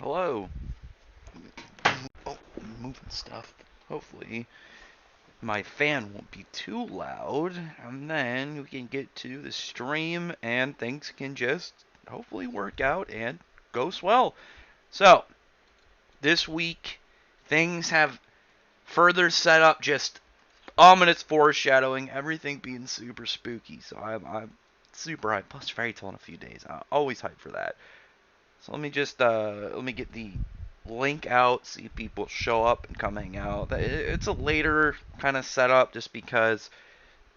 Hello. Oh, I'm moving stuff. Hopefully, my fan won't be too loud, and then we can get to the stream, and things can just hopefully work out and go swell. So, this week, things have further set up just ominous foreshadowing, everything being super spooky. So, I'm super hyped. Plus, Fairy Tale in a few days. I'm always hyped for that. So let me get the link out, see if people show up and come hang out. It's a later kind of setup just because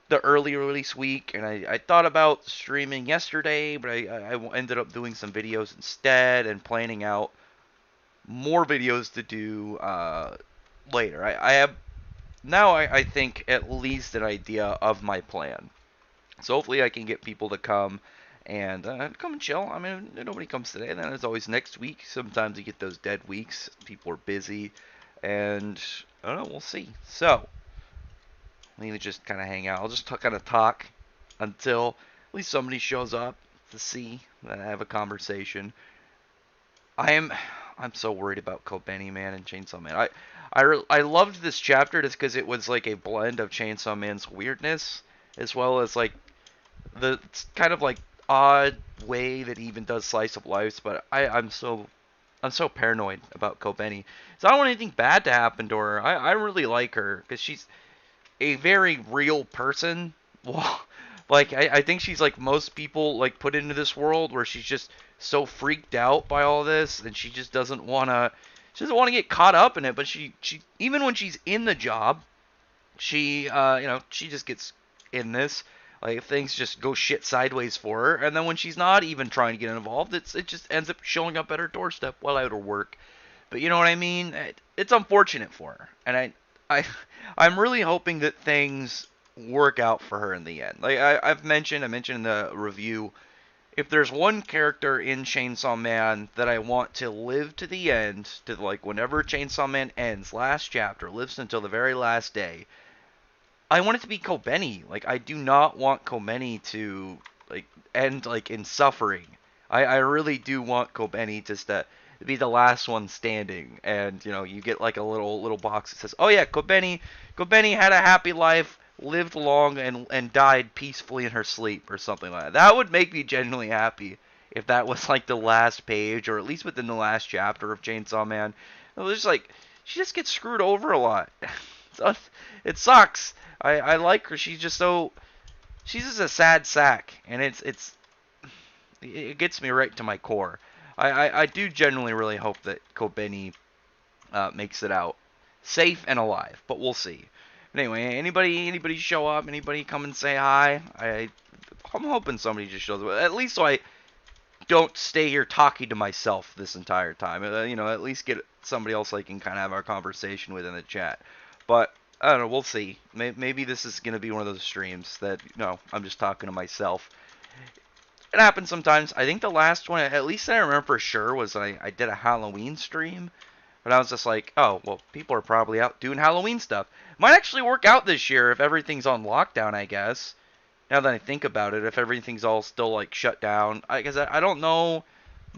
the early release week, and I thought about streaming yesterday, but I ended up doing some videos instead and planning out more videos to do later. I have now I think at least an idea of my plan. So hopefully I can get people to come and come and chill. I mean, nobody comes today. Then it's always next week. Sometimes you get those dead weeks. People are busy, and I don't know. We'll see. So we need to just kind of hang out. I'll just kind of talk until at least somebody shows up to see that I have a conversation. I'm I'm so worried about Kobeni Man and Chainsaw Man. I loved this chapter just because it was like a blend of Chainsaw Man's weirdness as well as like the kind of like odd way that he even does slice of life. But I'm so paranoid about Kobeni. So I don't want anything bad to happen to her. I really like her because she's a very real person. Well, like I think she's like most people like put into this world where she's just so freaked out by all this and she doesn't want to get caught up in it. But she even when she's in the job, she she just gets in this. Like if things just go shit sideways for her, and then when she's not even trying to get involved, it just ends up showing up at her doorstep while at her work. But you know what I mean? It's unfortunate for her, and I I'm really hoping that things work out for her in the end. Like I mentioned in the review, if there's one character in Chainsaw Man that I want to live to the end, to like whenever Chainsaw Man ends, last chapter, lives until the very last day, I want it to be Kobeni. Like I do not want Kobeni to like end like in suffering. I really do want Kobeni just to be the last one standing, and you get like a little box that says, "Oh yeah, Kobeni had a happy life, lived long, and died peacefully in her sleep," or something like that. That would make me genuinely happy if that was like the last page, or at least within the last chapter of Chainsaw Man. It was just like she just gets screwed over a lot. So it sucks. I like her. She's just a sad sack, and it gets me right to my core. I do genuinely really hope that Kobeni makes it out safe and alive, but we'll see. Anyway, anybody show up? Anybody come and say hi? I'm hoping somebody just shows up. At least so I don't stay here talking to myself this entire time. At least get somebody else I can kind of have our conversation with in the chat. But I don't know. We'll see. Maybe this is gonna be one of those streams that I'm just talking to myself. It happens sometimes. I think the last one, at least that I remember for sure, was I did a Halloween stream. But I was just like, oh, well, people are probably out doing Halloween stuff. Might actually work out this year if everything's on lockdown, I guess. Now that I think about it, if everything's all still like shut down, I guess I don't know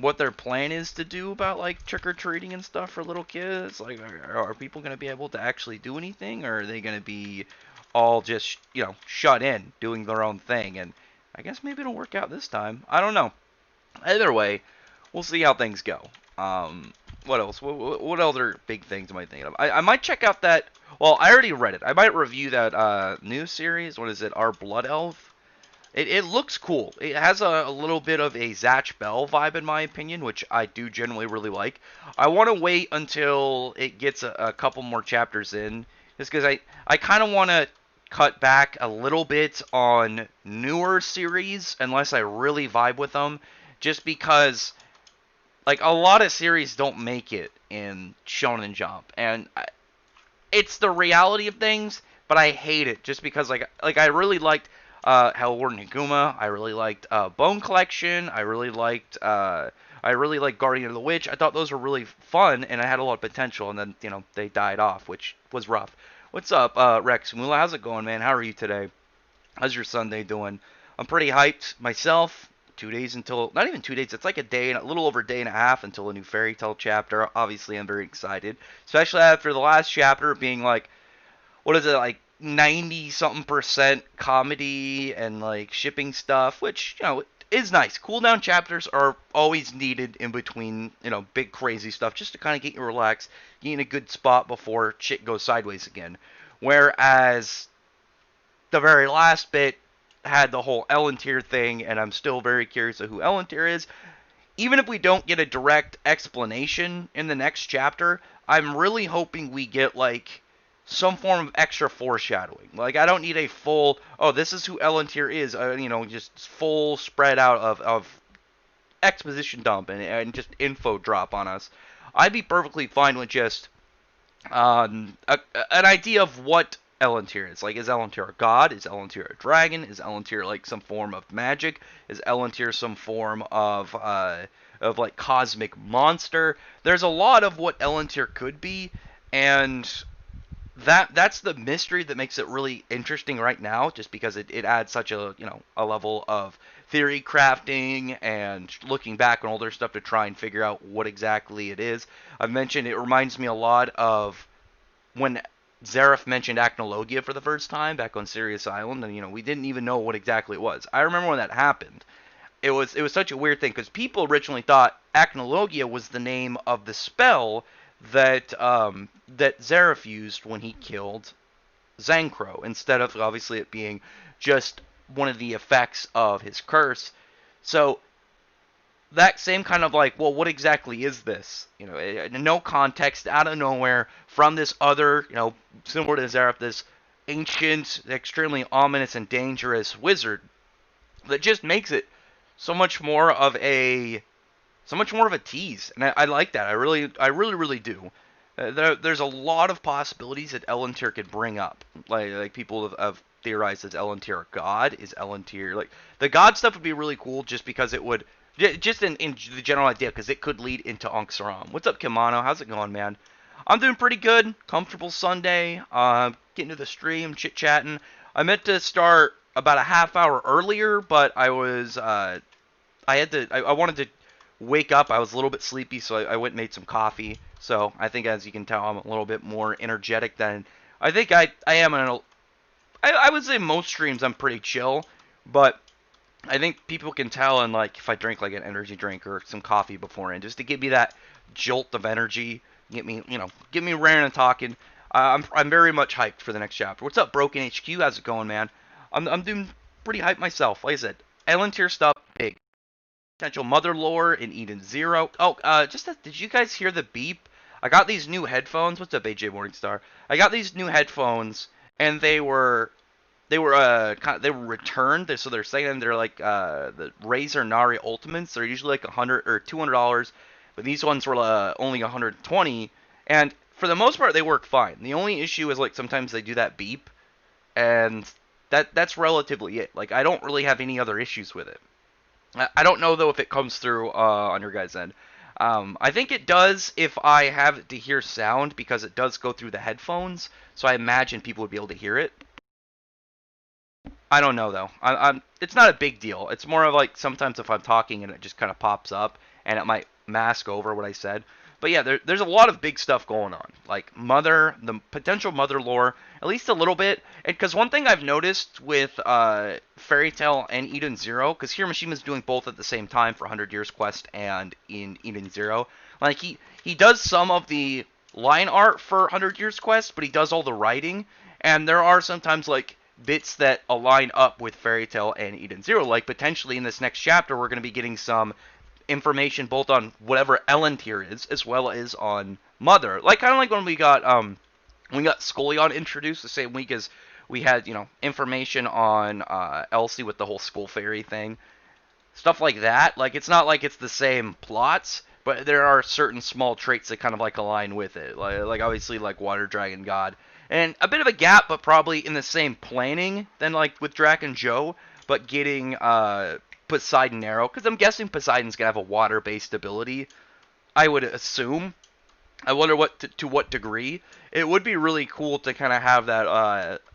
what their plan is to do about like trick or treating and stuff for little kids. Like, are people gonna be able to actually do anything, or are they gonna be all just shut in doing their own thing? And I guess maybe it'll work out this time. I don't know. Either way, we'll see how things go. What else? What other big things am I thinking of? I might check out that. Well, I already read it. I might review that new series. What is it? Our Blood Elf. It looks cool. It has a little bit of a Zatch Bell vibe, in my opinion, which I do generally really like. I want to wait until it gets a couple more chapters in, just because I kind of want to cut back a little bit on newer series, unless I really vibe with them, just because like a lot of series don't make it in Shonen Jump, and it's the reality of things. But I hate it just because I really liked Hell Warden Higuma. I really liked Bone Collection. I really liked Guardian of the Witch. I thought those were really fun and I had a lot of potential. And then they died off, which was rough. What's up, Rex Mula? How's it going, man? How are you today? How's your Sunday doing? I'm pretty hyped myself. 2 days until, not even 2 days, it's like a day and a little over a day and a half until a new Fairy Tale chapter. Obviously, I'm very excited, especially after the last chapter being like, what is it, like 90 something percent comedy and like shipping stuff, which, is nice. Cooldown chapters are always needed in between, big crazy stuff, just to kind of get you relaxed, get in a good spot before shit goes sideways again. Whereas the very last bit had the whole Elentir thing, and I'm still very curious of who Elentir is. Even if we don't get a direct explanation in the next chapter, I'm really hoping we get like some form of extra foreshadowing. Like, I don't need a full, oh, this is who Elentir is, just full spread out of exposition dump and just info drop on us. I'd be perfectly fine with just an idea of what Elentir is. Like, is Elentir a god? Is Elentir a dragon? Is Elentir like some form of magic? Is Elentir some form of like cosmic monster? There's a lot of what Elentir could be, and that's the mystery that makes it really interesting right now, just because it adds such a level of theory crafting and looking back on older stuff to try and figure out what exactly it is. I've mentioned it reminds me a lot of when Zareth mentioned Acnologia for the first time back on Sirius Island, and we didn't even know what exactly it was. I remember when that happened. It was such a weird thing, because people originally thought Acnologia was the name of the spell that Zareth used when he killed Zancro, instead of obviously it being just one of the effects of his curse. So that same kind of like, well, what exactly is this? No context, out of nowhere, from this other, similar to Zareth, this ancient, extremely ominous and dangerous wizard that just makes it so much more of a tease, and I like that. I really do. There's a lot of possibilities that Elentir could bring up. Like people have theorized, is Elentir a god? Is Elentir like the god stuff would be really cool, just because it would just in the general idea, because it could lead into Ankh-Saram. What's up, Kimano? How's it going, man? I'm doing pretty good. Comfortable Sunday. Getting to the stream, chit chatting. I meant to start about a half hour earlier, but I wanted to wake up. I was a little bit sleepy, so I went and made some coffee. So I think, as you can tell, I'm a little bit more energetic than I think I am. I would say most streams I'm pretty chill, but I think people can tell, and like if I drink like an energy drink or some coffee beforehand, just to give me that jolt of energy, get me raring and talking. I'm very much hyped for the next chapter. What's up, Broken HQ? How's it going, man? I'm doing pretty hyped myself. Like I said, Elentir stuff big. Potential mother lore in Eden Zero. Oh, did you guys hear the beep? I got these new headphones. What's up, AJ Morningstar? I got these new headphones, and they were returned. So they're saying they're like the Razer Nari Ultimates. They're usually like $100 or $200, but these ones were only $120. And for the most part, they work fine. The only issue is like sometimes they do that beep, and that's relatively it. Like, I don't really have any other issues with it. I don't know though if it comes through on your guys' end. I think it does if I have it to hear sound, because it does go through the headphones. So I imagine people would be able to hear it. I don't know though. It's not a big deal. It's more of like sometimes if I'm talking and it just kind of pops up and it might mask over what I said. But yeah, there's a lot of big stuff going on. Like the potential mother lore, at least a little bit. Because one thing I've noticed with Fairy Tail and Eden Zero, because Hiromishima's doing both at the same time for 100 Years Quest and in Eden Zero. Like he does some of the line art for 100 Years Quest, but he does all the writing. And there are sometimes like bits that align up with Fairy Tail and Eden Zero. Like potentially in this next chapter, we're going to be getting some information both on whatever Elentir is, as well as on Mother. Like kind of like when we got Skullion introduced the same week as we had information on Elsie with the whole Skull Fairy thing, stuff like that. Like it's not like it's the same plots, but there are certain small traits that kind of like align with it. Like obviously like Water Dragon God, and a bit of a gap, but probably in the same planning than like with Drac and Joe, but getting Poseidon Arrow, because I'm guessing Poseidon's gonna have a water-based ability. I would assume. I wonder to what degree. It would be really cool to kind of have that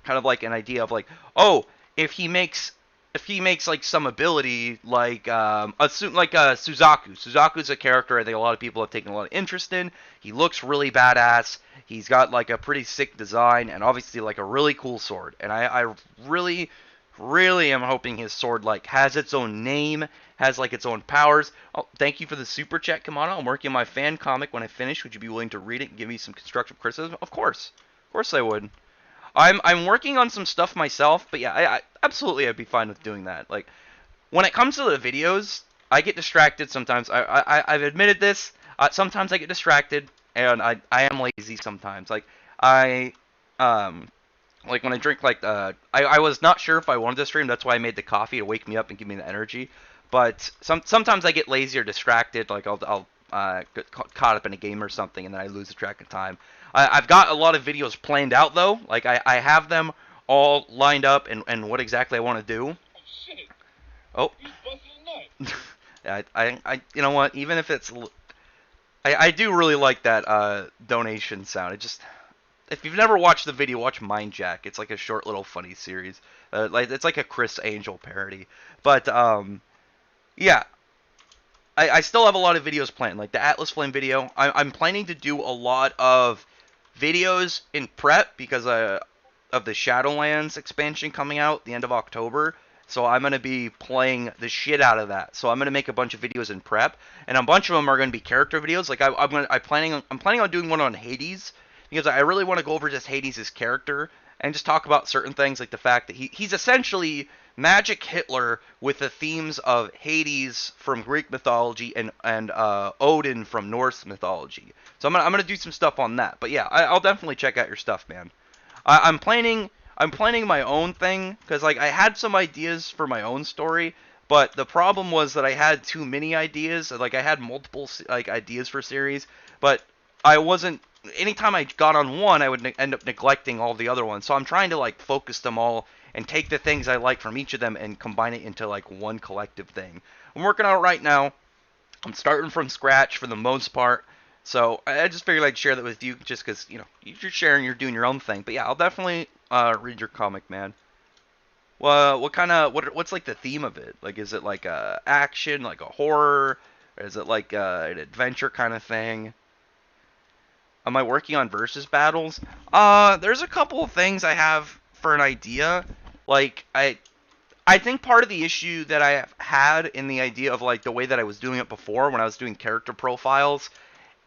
kind of like an idea of like, oh, if he makes if he makes like some ability assume like Suzaku. Suzaku's a character I think a lot of people have taken a lot of interest in. He looks really badass. He's got like a pretty sick design and obviously like a really cool sword. And I really, really am hoping his sword like has its own name, has like its own powers. Oh, thank you for the super chat, Kamano. I'm working on my fan comic. When I finish, would you be willing to read it and give me some constructive criticism? Of course I would. I'm working on some stuff myself, but yeah, I absolutely I'd be fine with doing that. Like when it comes to the videos, I get distracted sometimes. I've admitted this. Sometimes I get distracted, and I am lazy sometimes. I um like when I drink I was not sure if I wanted to stream. That's why I made the coffee to wake me up and give me the energy. But sometimes I get lazy or distracted. Like I'll get caught up in a game or something, and then I lose the track of time. I've got a lot of videos planned out though. Like I have them all lined up and what exactly I want to do. Oh shit! Oh. He's busting a nut. You know what? Even if it's, I do really like that donation sound. It just, if you've never watched the video, watch Mind Jack. It's like a short little funny series. Like it's like a Chris Angel parody. But yeah, I still have a lot of videos planned. Like the Atlas Flame video, I'm planning to do a lot of videos in prep because of the Shadowlands expansion coming out the end of October. So I'm going to be playing the shit out of that. So I'm going to make a bunch of videos in prep, and a bunch of them are going to be character videos. Like I'm planning on doing one on Hades because I really want to go over just Hades' character and just talk about certain things like the fact that he's essentially Magic Hitler with the themes of Hades from Greek mythology and Odin from Norse mythology. So I'm gonna do some stuff on that. But yeah, I'll definitely check out your stuff, man. I'm planning my own thing because like I had some ideas for my own story, but the problem was that I had too many ideas. Like I had multiple like ideas for series, but I wasn't. Anytime I got on one, I would end up neglecting all the other ones. So I'm trying to like focus them all and take the things I like from each of them and combine it into like one collective thing. I'm working on it right now. I'm starting from scratch for the most part. So I just figured I'd share that with you just because, you know, you're sharing, you're doing your own thing. But yeah, I'll definitely read your comic, man. Well, what's like the theme of it? Like, is it like a action, like a horror? Or is it like an adventure kind of thing? Am I working on versus battles? There's a couple of things I have for an idea. Like, I think part of the issue that I have had in the idea of like the way that I was doing it before when I was doing character profiles,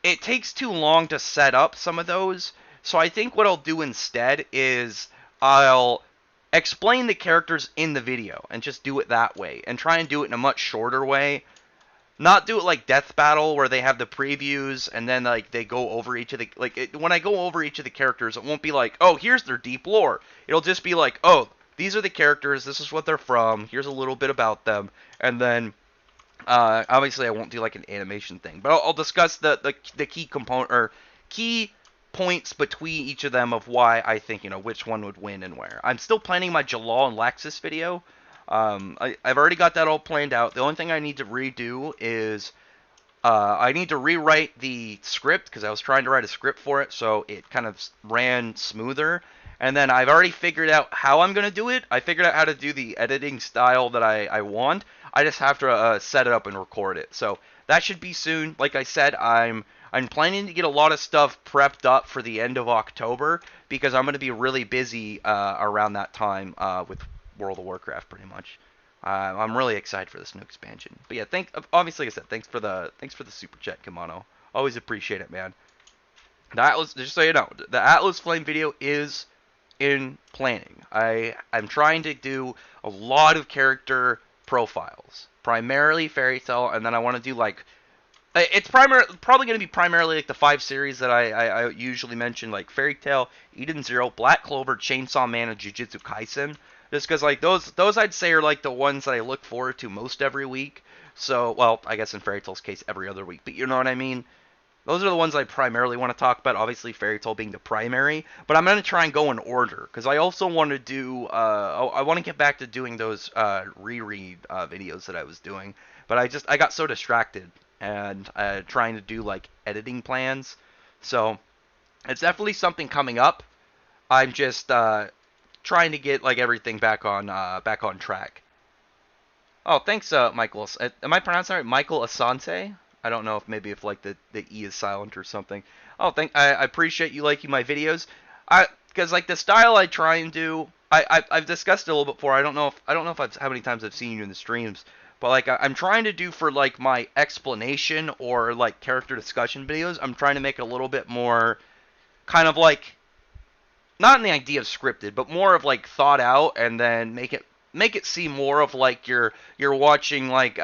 it takes too long to set up some of those. So I think what I'll do instead is I'll explain the characters in the video and just do it that way and try and do it in a much shorter way. Not do it like Death Battle where they have the previews and then like they go over each of the when I go over each of the characters, it won't be like, "Oh, here's their deep lore." It'll just be like, "Oh, these are the characters, this is what they're from, here's a little bit about them." And then obviously I won't do like an animation thing, but I'll discuss the key component or key points between each of them of why I think, you know, which one would win and where. I'm still planning my Jalal and Laxus video. I've already got that all planned out. The only thing I need to redo is I need to rewrite the script because I was trying to write a script for it, so it kind of ran smoother. And then I've already figured out how I'm going to do it. I figured out how to do the editing style that I want. I just have to set it up and record it. So that should be soon. Like I said, I'm planning to get a lot of stuff prepped up for the end of October because I'm going to be really busy around that time with World of Warcraft, pretty much. I'm really excited for this new expansion. But yeah, obviously, like I said, thanks for the super chat, Kimano. Always appreciate it, man. The Atlas, just so you know, the Atlas Flame video is in planning. I'm trying to do a lot of character profiles, primarily Fairy Tail, and then I want to do like it's probably going to be primarily like the 5 series that I usually mention, like Fairy Tail, Eden Zero, Black Clover, Chainsaw Man, and Jujutsu Kaisen. Just because like those I'd say are like the ones that I look forward to most every week. So, well, I guess in Fairy Tail's case, every other week. But you know what I mean? Those are the ones I primarily want to talk about. Obviously, Fairy Tail being the primary, but I'm going to try and go in order because I also want to do. I want to get back to doing those reread videos that I was doing, but I got so distracted and trying to do like editing plans. So it's definitely something coming up. I'm just trying to get like everything back on track. Oh, thanks, Michael. Am I pronouncing it right? Michael Asante? I don't know if maybe if like the E is silent or something. Oh, I appreciate you liking my videos. Because like the style I try and do, I've discussed it a little bit before. I don't know if how many times I've seen you in the streams, but like I'm trying to do for like my explanation or like character discussion videos. I'm trying to make it a little bit more kind of like not in the idea of scripted, but more of like thought out, and then make it seem more of like you're watching like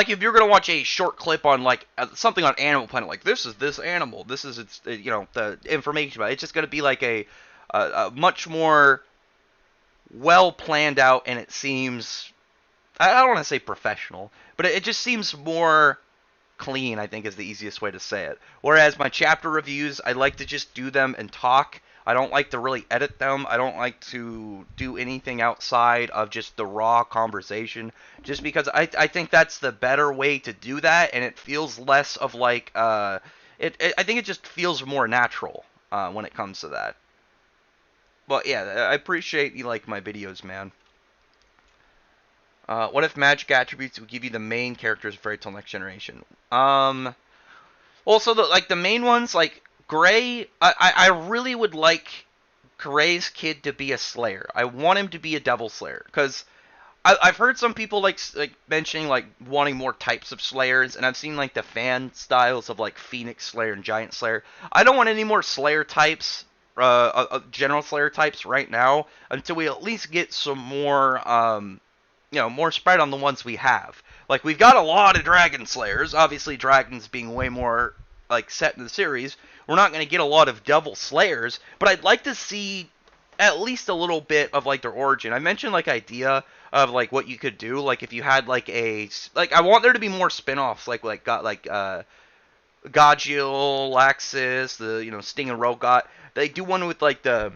if you're gonna watch a short clip on like something on Animal Planet, like this is this animal, this is its the information about it. It's just gonna be like a much more well planned out, and it seems I don't want to say professional, but it just seems more clean, I think is the easiest way to say it. Whereas my chapter reviews, I like to just do them and talk. I don't like to really edit them. I don't like to do anything outside of just the raw conversation, just because I think that's the better way to do that, and it feels less of like I think it just feels more natural when it comes to that. But yeah, I appreciate you like my videos, man. What if magic attributes would give you the main characters of Fairy Tale Next Generation? Also, the main ones, like Gray, I really would like Gray's kid to be a Slayer. I want him to be a Devil Slayer because I've heard some people like mentioning like wanting more types of Slayers, and I've seen like the fan styles of like Phoenix Slayer and Giant Slayer. I don't want any more Slayer types, general Slayer types right now until we at least get some more more spread on the ones we have. Like we've got a lot of Dragon Slayers, obviously dragons being way more like set in the series. We're not going to get a lot of Devil Slayers, but I'd like to see at least a little bit of like their origin. I mentioned like idea of like what you could do, like if you had like I want there to be more spin-offs like got like Godgil, Laxus, the Sting and Rogot. They do one with like the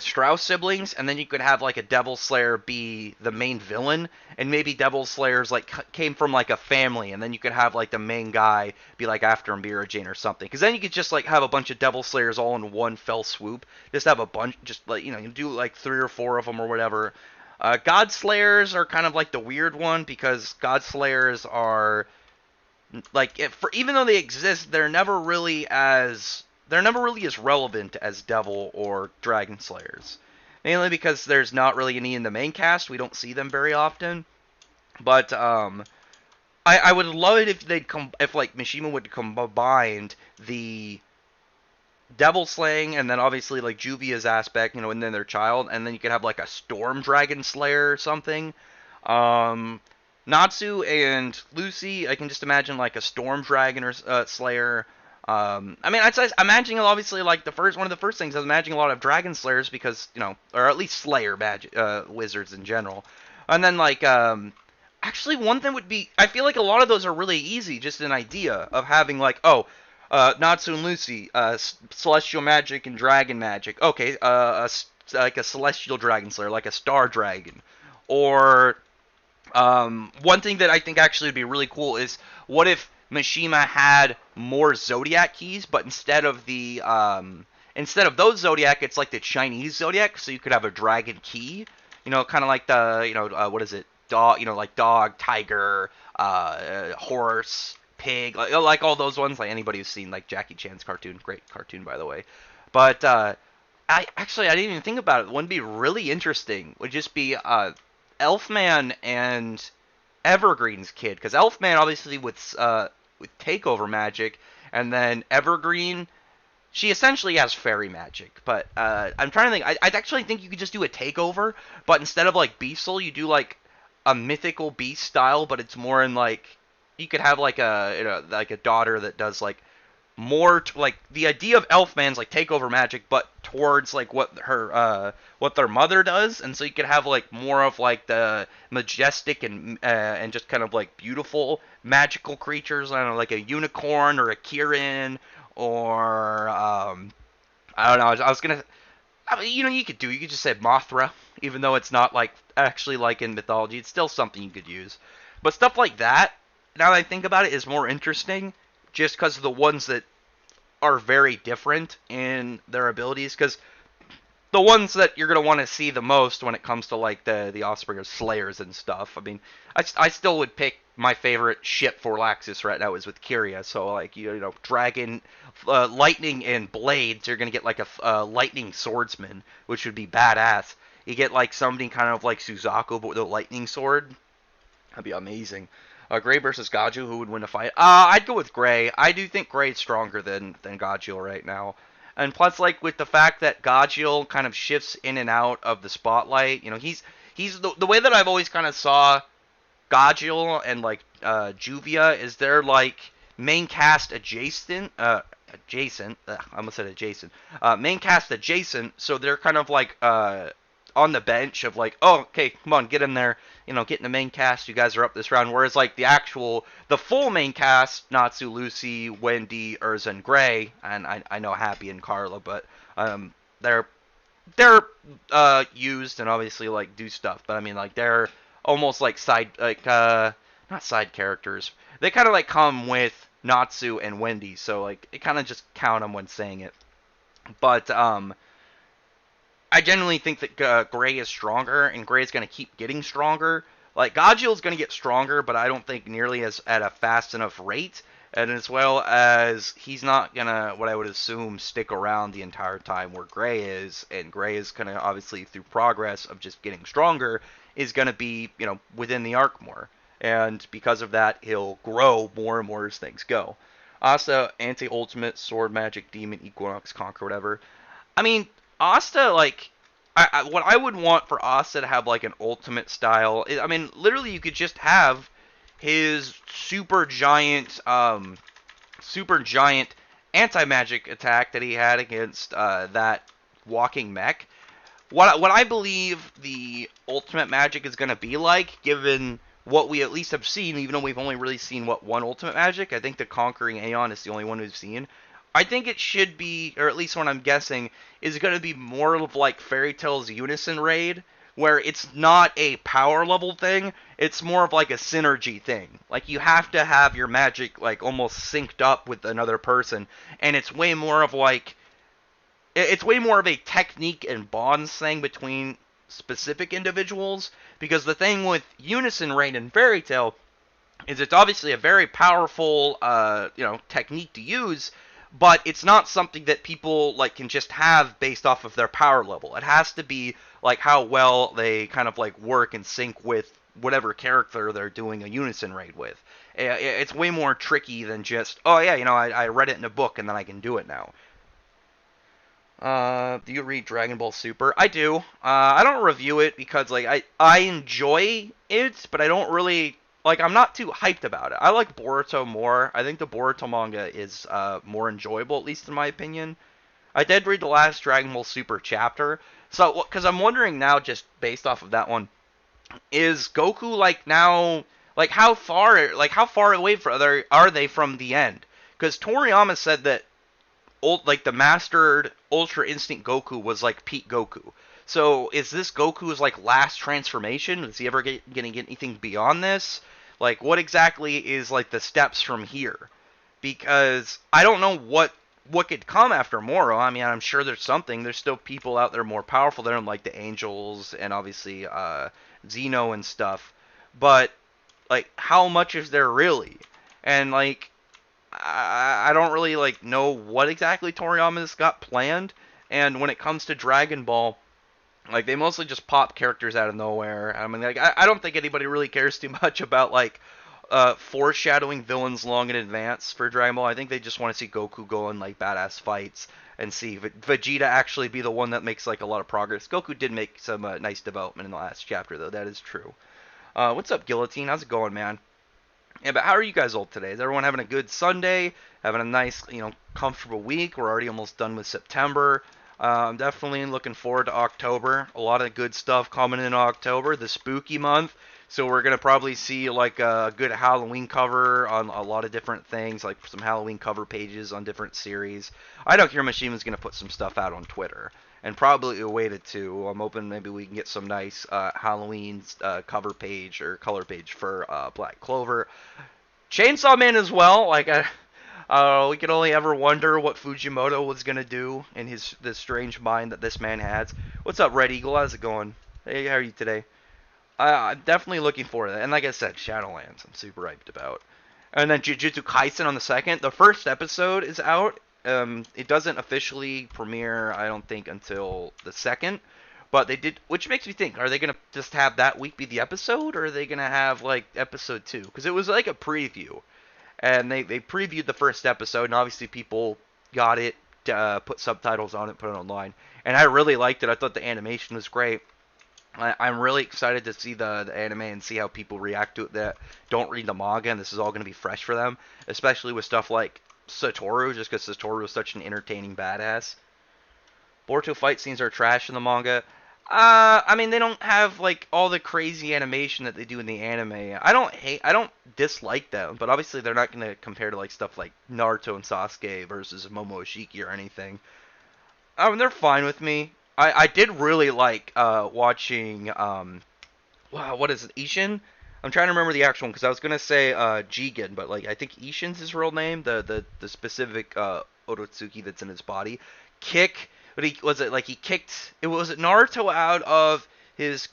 Strauss siblings, and then you could have like a Devil Slayer be the main villain, and maybe Devil Slayers like came from like a family, and then you could have like the main guy be like after Mbira Jane or something, because then you could just like have a bunch of Devil Slayers all in one fell swoop. Just have a bunch, just like you do like 3 or 4 of them or whatever. God Slayers are kind of like the weird one because God Slayers are like even though they exist, they're never really as relevant as Devil or Dragon Slayers. Mainly because there's not really any in the main cast. We don't see them very often. But I would love it if like Mishima would combine the devil slaying and then obviously like Juvia's aspect, and then their child, and then you could have like a Storm Dragon Slayer or something. Um, Natsu and Lucy, I can just imagine like a Storm Dragon or Slayer. I mean, I'd say I'm imagining obviously like one of the first things I was imagining a lot of Dragon Slayers because or at least Slayer magic wizards in general, and then like actually one thing would be I feel like a lot of those are really easy, just an idea of having like Natsu and Lucy, celestial magic and dragon magic. Okay, like a celestial dragon slayer, like a star dragon, or one thing that I think actually would be really cool is what if Mishima had more Zodiac keys, but instead of those Zodiac, it's like the Chinese Zodiac, so you could have a dragon key, kind of like the what is it, dog, like dog, tiger, horse, pig, like all those ones, like anybody who's seen like Jackie Chan's cartoon, great cartoon by the way, but I didn't even think about it. One would be really interesting would just be Elfman and Evergreen's kid, because Elfman obviously with takeover magic, and then Evergreen, she essentially has fairy magic. But I'm trying to think. I actually think you could just do a takeover, but instead of like Beastle, you do like a mythical beast style, but it's more in like you could have like a daughter that does like more like the idea of Elfman's like takeover magic, but towards like what their mother does, and so you could have like more of like the majestic and just kind of like beautiful magical creatures. I don't know, like a unicorn or a Kirin or I don't know. I was gonna. I mean, you could just say Mothra, even though it's not like actually like in mythology. It's still something you could use, but stuff like that. Now that I think about it, is more interesting just because of the ones that are very different in their abilities. Because the ones that you're gonna want to see the most when it comes to like the Offspring Slayers and stuff. I mean, I still would pick my favorite ship for Laxus right now is with Kyria. So like you know Dragon, Lightning and Blades. You're gonna get like a Lightning Swordsman, which would be badass. You get like somebody kind of like Suzaku but with a lightning sword. That'd be amazing. Gray versus Gaju, who would win a fight? I'd go with Gray. I do think Gray's stronger than Gajul right now. And plus, like with the fact that Gajul kind of shifts in and out of the spotlight, you know, he's the way that I've always kind of saw Gajul and like Juvia is they're like main cast adjacent. I almost said adjacent. Main cast adjacent, so they're kind of like on the bench of like, oh, okay, come on, get in there, you know, get in the main cast. You guys are up this round. Whereas like the full main cast, Natsu, Lucy, Wendy, Urza, and Gray, and I know Happy and Carla, but they're used and obviously like do stuff. But I mean like they're almost like not side characters. They kind of like come with Natsu and Wendy, so like it kind of just count them when saying it. But I genuinely think that Gray is stronger, and Gray is going to keep getting stronger. Like Gajil is going to get stronger, but I don't think nearly as at a fast enough rate. And as well as he's not gonna, what I would assume, stick around the entire time where Gray is, and Gray is gonna obviously through progress of just getting stronger is gonna be, you know, within the arc more, and because of that he'll grow more and more as things go. Asta, anti-ultimate, sword magic, demon, equinox, conquer, whatever. I mean, Asta, like, what I would want for Asta to have, like, an ultimate style, I mean, literally you could just have his super giant anti-magic attack that he had against that walking mech. What I believe the ultimate magic is going to be like, given what we at least have seen, even though we've only really seen, one ultimate magic? I think the Conquering Aeon is the only one we've seen. I think it should be, or at least what I'm guessing, is going to be more of like Fairy Tail's Unison Raid, where it's not a power level thing, it's more of like a synergy thing. Like you have to have your magic like almost synced up with another person, and it's way more of like a technique and bonds thing between specific individuals, because the thing with Unison Raid and Fairy Tail is it's obviously a very powerful technique to use, but it's not something that people like can just have based off of their power level. It has to be like how well they kind of like work and sync with whatever character they're doing a unison raid with. It's way more tricky than just, oh yeah, I read it in a book and then I can do it now. Do you read Dragon Ball Super? I do. I don't review it because like I enjoy it, but I don't really like, I'm not too hyped about it. I like Boruto more. I think the Boruto manga is more enjoyable, at least in my opinion. I did read the last Dragon Ball Super chapter, so because I'm wondering now, just based off of that one, is Goku like now, like how far away are they from the end? Because Toriyama said that like the mastered Ultra Instinct Goku was like peak Goku. So is this Goku's like last transformation? Is he ever gonna get anything beyond this? Like what exactly is like the steps from here? Because I don't know what could come after Moro. I mean, I'm sure there's something. There's still people out there more powerful than him, like the Angels and obviously Zeno and stuff. But like, how much is there really? And like, I don't really like know what exactly Toriyama's got planned. And when it comes to Dragon Ball, like they mostly just pop characters out of nowhere. I mean, like I don't think anybody really cares too much about like foreshadowing villains long in advance for Dragon Ball. I think they just want to see Goku go in like badass fights and see Vegeta actually be the one that makes like a lot of progress. Goku did make some nice development in the last chapter though. That is true. What's up, Guillotine? How's it going, man? Yeah, but how are you guys all today? Is everyone having a good Sunday? Having a nice, comfortable week? We're already almost done with September. I'm definitely looking forward to October. A lot of good stuff coming in October, the spooky month. So we're going to probably see like a good Halloween cover on a lot of different things, like some Halloween cover pages on different series. I know Hiromashima's going to put some stuff out on Twitter. And probably a way to. I'm hoping maybe we can get some nice Halloween cover page or color page for Black Clover. Chainsaw Man as well. Like We could only ever wonder what Fujimoto was gonna do in this strange mind that this man has. What's up, Red Eagle? How's it going? Hey, how are you today? I'm definitely looking forward to that. And like I said, Shadowlands, I'm super hyped about. And then Jujutsu Kaisen on the second. The first episode is out. It doesn't officially premiere, I don't think, until the second. But they did, which makes me think: are they gonna just have that week be the episode, or are they gonna have like episode two? Because it was like a preview, and they previewed the first episode, and obviously people got it, put subtitles on it, put it online, and I really liked it. I thought the animation was great. I'm really excited to see the anime and see how people react to it that don't read the manga, and this is all going to be fresh for them, especially with stuff like Satoru, just because Satoru is such an entertaining badass. Boruto fight scenes are trash in the manga. I mean, they don't have like all the crazy animation that they do in the anime. I don't dislike them, but obviously they're not going to compare to like stuff like Naruto and Sasuke versus Momoshiki or anything. They're fine with me. I did really like watching wow, what is it, Ishin? I'm trying to remember the actual one because I was gonna say Jigen, but like I think Ishin's his real name, the specific Orotsuki that's in his body. Kick, but he was it like he kicked. It was it Naruto out of his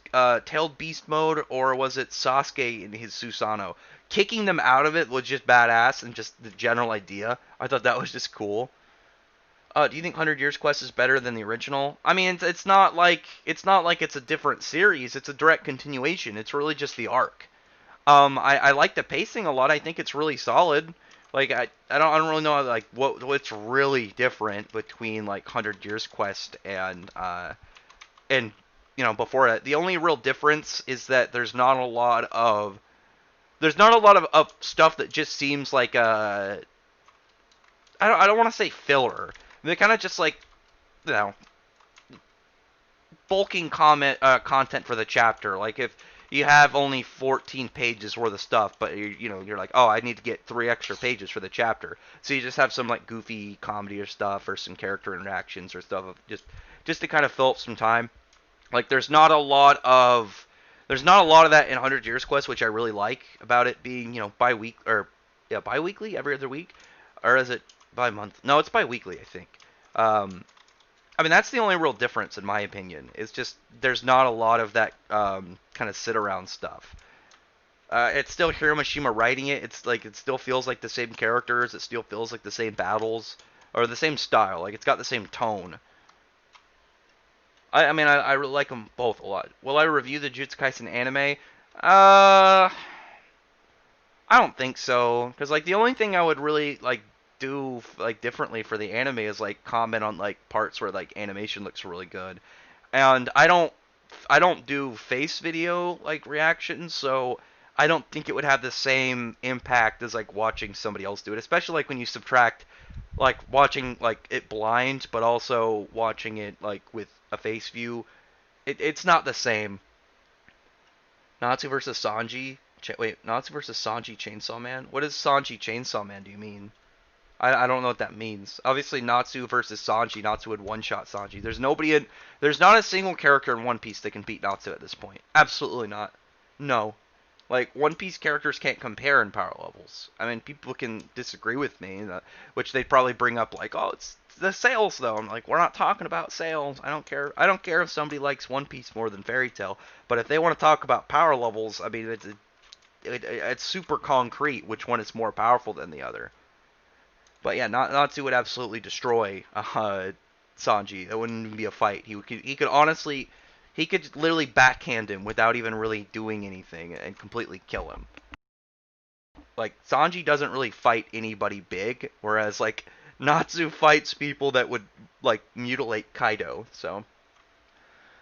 tailed beast mode, or was it Sasuke in his Susanoo? Kicking them out of it was just badass, and just the general idea. I thought that was just cool. Do you think 100 Years Quest is better than the original? I mean, it's not like it's a different series. It's a direct continuation. It's really just the arc. I like the pacing a lot. I think it's really solid. Like I don't really know like what's really different between like 100 Years Quest and before it. The only real difference is that there's not a lot of stuff that just seems like I don't want to say filler. They're kind of just like, you know, bulking content for the chapter. Like if you have only 14 pages worth of stuff, but you're like, oh, I need to get 3 extra pages for the chapter. So you just have some like goofy comedy or stuff, or some character interactions or stuff, just to kind of fill up some time. Like there's not a lot of that in 100 Years Quest, which I really like about it being bi-weekly every other week, or is it bi-month? No, it's bi-weekly, I think. I mean, that's the only real difference, in my opinion. It's just there's not a lot of that kind of sit around stuff. It's still Hiroshima writing it. It's like it still feels like the same characters. It still feels like the same battles or the same style. Like it's got the same tone. I mean, I really like them both a lot. Will I review the Jujutsu Kaisen anime? I don't think so, because like the only thing I would really like do like differently for the anime is like comment on like parts where like animation looks really good, and I don't do face video like reactions, so I don't think it would have the same impact as like watching somebody else do it, especially like when you subtract like watching like it blind, but also watching it like with a face view. It's not the same. Natsu versus Sanji. Wait, Natsu versus Sanji Chainsaw Man? What does Sanji Chainsaw Man do you mean? I don't know what that means. Obviously, Natsu versus Sanji. Natsu would one-shot Sanji. There's not a single character in One Piece that can beat Natsu at this point. Absolutely not. No. Like, One Piece characters can't compare in power levels. I mean, people can disagree with me, which they'd probably bring up like, oh, it's the sales, though. I'm like, we're not talking about sales. I don't care. I don't care if somebody likes One Piece more than Fairy Tail. But if they want to talk about power levels, I mean, it's super concrete which one is more powerful than the other. But yeah, Natsu would absolutely destroy Sanji. It wouldn't even be a fight. He could honestly, he could literally backhand him without even really doing anything and completely kill him. Like Sanji doesn't really fight anybody big, whereas like Natsu fights people that would like mutilate Kaido. So,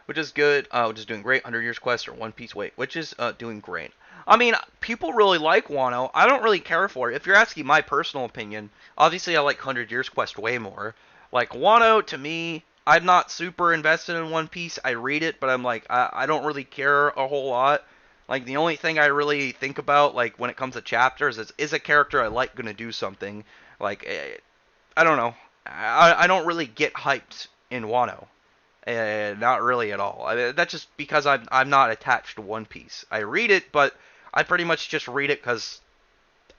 which is good. Which is doing great. 100 Years Quest or One Piece. Wait, which is doing great. I mean, people really like Wano. I don't really care for it. If you're asking my personal opinion, obviously I like 100 Years Quest way more. Like, Wano, to me, I'm not super invested in One Piece. I read it, but I'm like, I don't really care a whole lot. Like, the only thing I really think about, like, when it comes to chapters is a character I like going to do something. Like, I don't know. I don't really get hyped in Wano. Not really at all. I mean, that's just because I'm not attached to One Piece. I read it, but I pretty much just read it because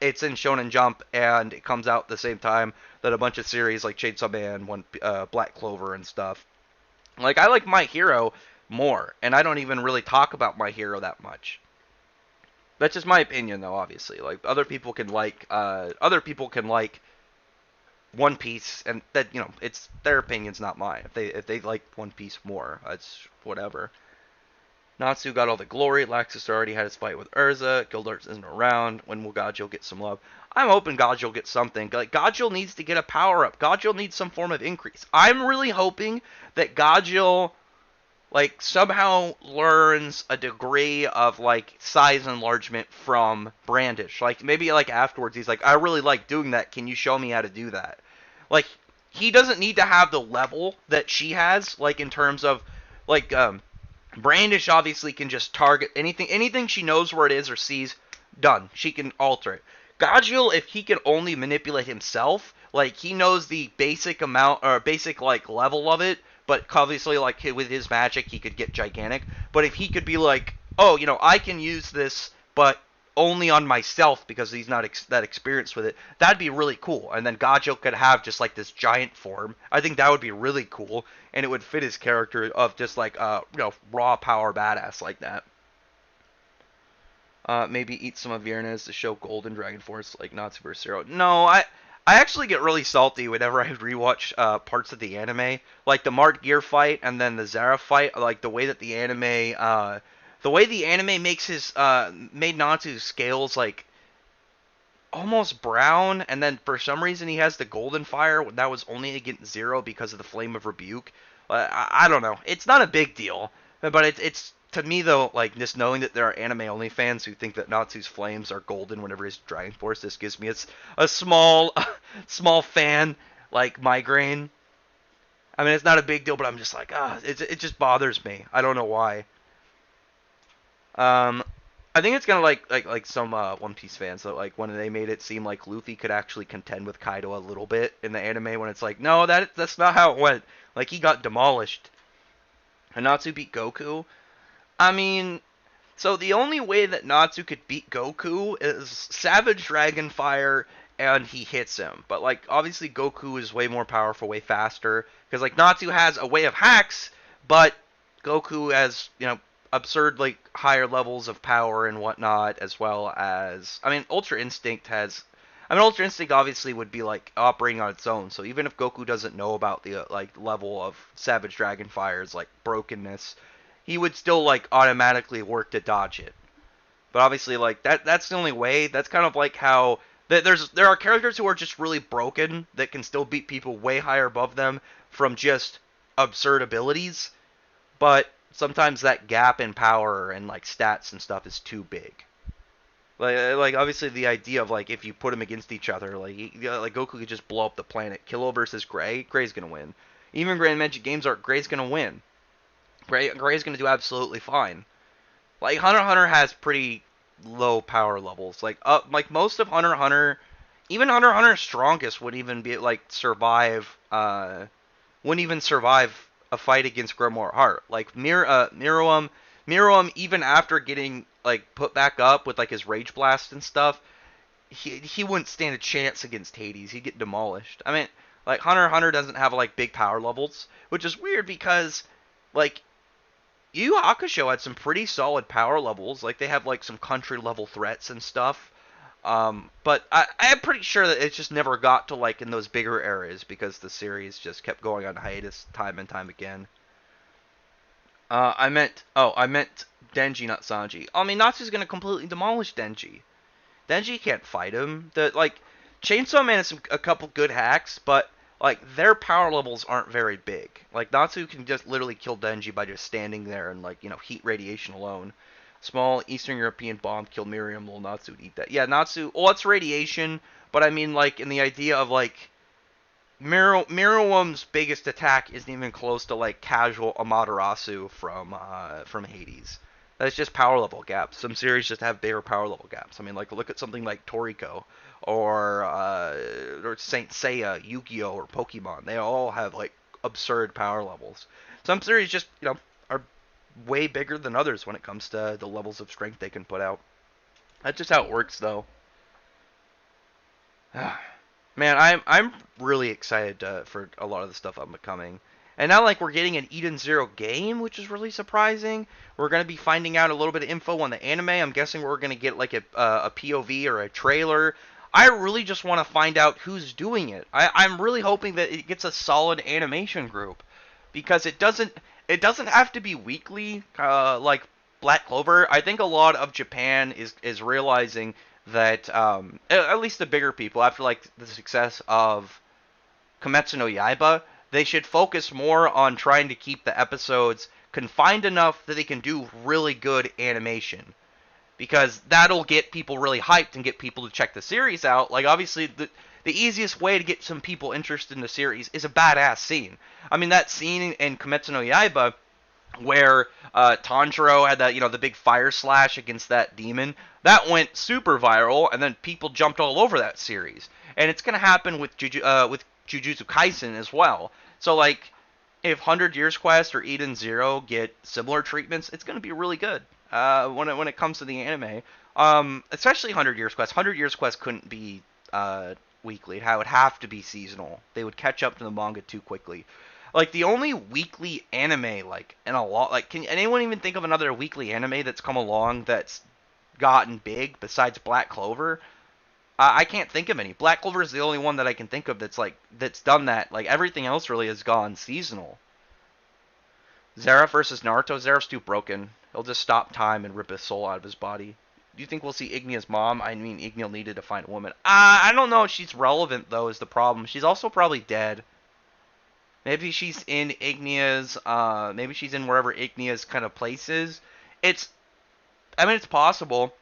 it's in Shonen Jump and it comes out the same time that a bunch of series like Chainsaw Man, Black Clover and stuff. Like I like My Hero more, and I don't even really talk about My Hero that much. That's just my opinion, though. Obviously, like other people can like One Piece, and that it's their opinions, not mine. If they like One Piece more, that's whatever. Natsu got all the glory. Laxus already had his fight with Urza. Gildarts isn't around. When will Gajil get some love? I'm hoping Gajil gets something. Like Gajil needs to get a power up. Gajil needs some form of increase. I'm really hoping that Gajil like somehow learns a degree of like size enlargement from Brandish. Like maybe like afterwards he's like, I really like doing that. Can you show me how to do that? Like he doesn't need to have the level that she has, like in terms of like Brandish obviously can just target anything she knows where it is or sees, done. She can alter it. Gajil, if he can only manipulate himself, like he knows the basic amount or basic like level of it, but obviously like with his magic he could get gigantic. But if he could be like, oh, I can use this, but only on myself because he's not that experienced with it, that'd be really cool. And then Gajil could have just like this giant form. I think that would be really cool, and it would fit his character of just like raw power badass like that. Maybe eat some of Viernes to show Golden Dragon Force like not Super Zero. No, I actually get really salty whenever I rewatch parts of the anime, like the Mart Gear fight and then the Zara fight. Like the way the anime makes his made Natsu's scales like almost brown, and then for some reason he has the golden fire that was only against Zero because of the Flame of Rebuke. I don't know. It's not a big deal, but it's to me though, like just knowing that there are anime only fans who think that Natsu's flames are golden whenever he's Dragon Force, this gives me a small small fan like migraine. I mean, it's not a big deal, but I'm just like, it just bothers me. I don't know why. Um, I think it's gonna like some One Piece fans that like when they made it seem like Luffy could actually contend with Kaido a little bit in the anime when it's like, no, that's not how it went. Like he got demolished. And Natsu beat Goku. I mean, so the only way that Natsu could beat Goku is Savage Dragon Fire and he hits him. But like obviously Goku is way more powerful, way faster because like Natsu has a way of hacks, but Goku has, absurd like higher levels of power and whatnot, as well as Ultra Instinct has. Ultra Instinct obviously would be like operating on its own. So even if Goku doesn't know about the like level of Savage Dragon Fire's like brokenness, he would still like automatically work to dodge it. But obviously like that's the only way. That's kind of like how there are characters who are just really broken that can still beat people way higher above them from just absurd abilities, but sometimes that gap in power and like stats and stuff is too big. Like obviously the idea of like if you put them against each other, like Goku could just blow up the planet. Kilo versus Gray, Gray's gonna win. Even Grand Magic Games Art, Gray's gonna win. Gray's gonna do absolutely fine. Like Hunter x Hunter has pretty low power levels. Like most of Hunter x Hunter, even Hunter x Hunter's strongest would even be like wouldn't even survive a fight against Grimoire Heart. Like Miruam, even after getting like put back up with like his Rage Blast and stuff, he wouldn't stand a chance against Hades. He'd get demolished. Like Hunter x Hunter doesn't have like big power levels, which is weird because like Yu Yu Hakusho had some pretty solid power levels. Like they have like some country level threats and stuff. But I'm pretty sure that it just never got to like in those bigger areas because the series just kept going on hiatus time and time again. I meant Denji, not Sanji. Natsu's gonna completely demolish Denji. Denji can't fight him. Chainsaw Man has a couple good hacks, but like their power levels aren't very big. Like Natsu can just literally kill Denji by just standing there and like heat radiation alone. Small Eastern European bomb killed Miriam. Will Natsu would eat that? Yeah, Natsu. Well, it's radiation, but like in the idea of like Miriam's biggest attack isn't even close to like casual Amaterasu from Hades. That's just power level gaps. Some series just have bigger power level gaps. Like look at something like Toriko or Saint Seiya, Yu-Gi-Oh, or Pokemon. They all have like absurd power levels. Some series just are way bigger than others when it comes to the levels of strength they can put out. That's just how it works, though. Man, I'm really excited for a lot of the stuff upcoming. And now, like, we're getting an Eden Zero game, which is really surprising. We're going to be finding out a little bit of info on the anime. I'm guessing we're going to get, like, a POV or a trailer. I really just want to find out who's doing it. I'm really hoping that it gets a solid animation group. Because it doesn't have to be weekly, like Black Clover. I think a lot of Japan is realizing that at least the bigger people, after like the success of Kimetsu no Yaiba, they should focus more on trying to keep the episodes confined enough that they can do really good animation. Because that'll get people really hyped and get people to check the series out. Like, obviously, the easiest way to get some people interested in the series is a badass scene. I mean, that scene in Kimetsu no Yaiba where Tanjiro had that, the big fire slash against that demon, that went super viral, and then people jumped all over that series. And it's gonna happen with Jujutsu Kaisen as well. So like, if 100 Years Quest or Eden Zero get similar treatments, it's gonna be really good. When it comes to the anime, especially 100 Years Quest. 100 Years Quest couldn't be weekly. It would have to be seasonal. They would catch up to the manga too quickly. Like, the only weekly anime, like, in a lot, like, can anyone even think of another weekly anime that's come along that's gotten big besides Black Clover? I can't think of any. Black Clover is the only one that I can think of that's done that. Like, everything else really has gone seasonal. Zera versus Naruto. Zera's too broken. He'll just stop time and rip his soul out of his body. Do you think we'll see Ignia's mom? I mean, Ignia needed to find a woman. I don't know if she's relevant, though, is the problem. She's also probably dead. Maybe she's in Ignia's, maybe she's in wherever Ignia's kind of place is. It's possible.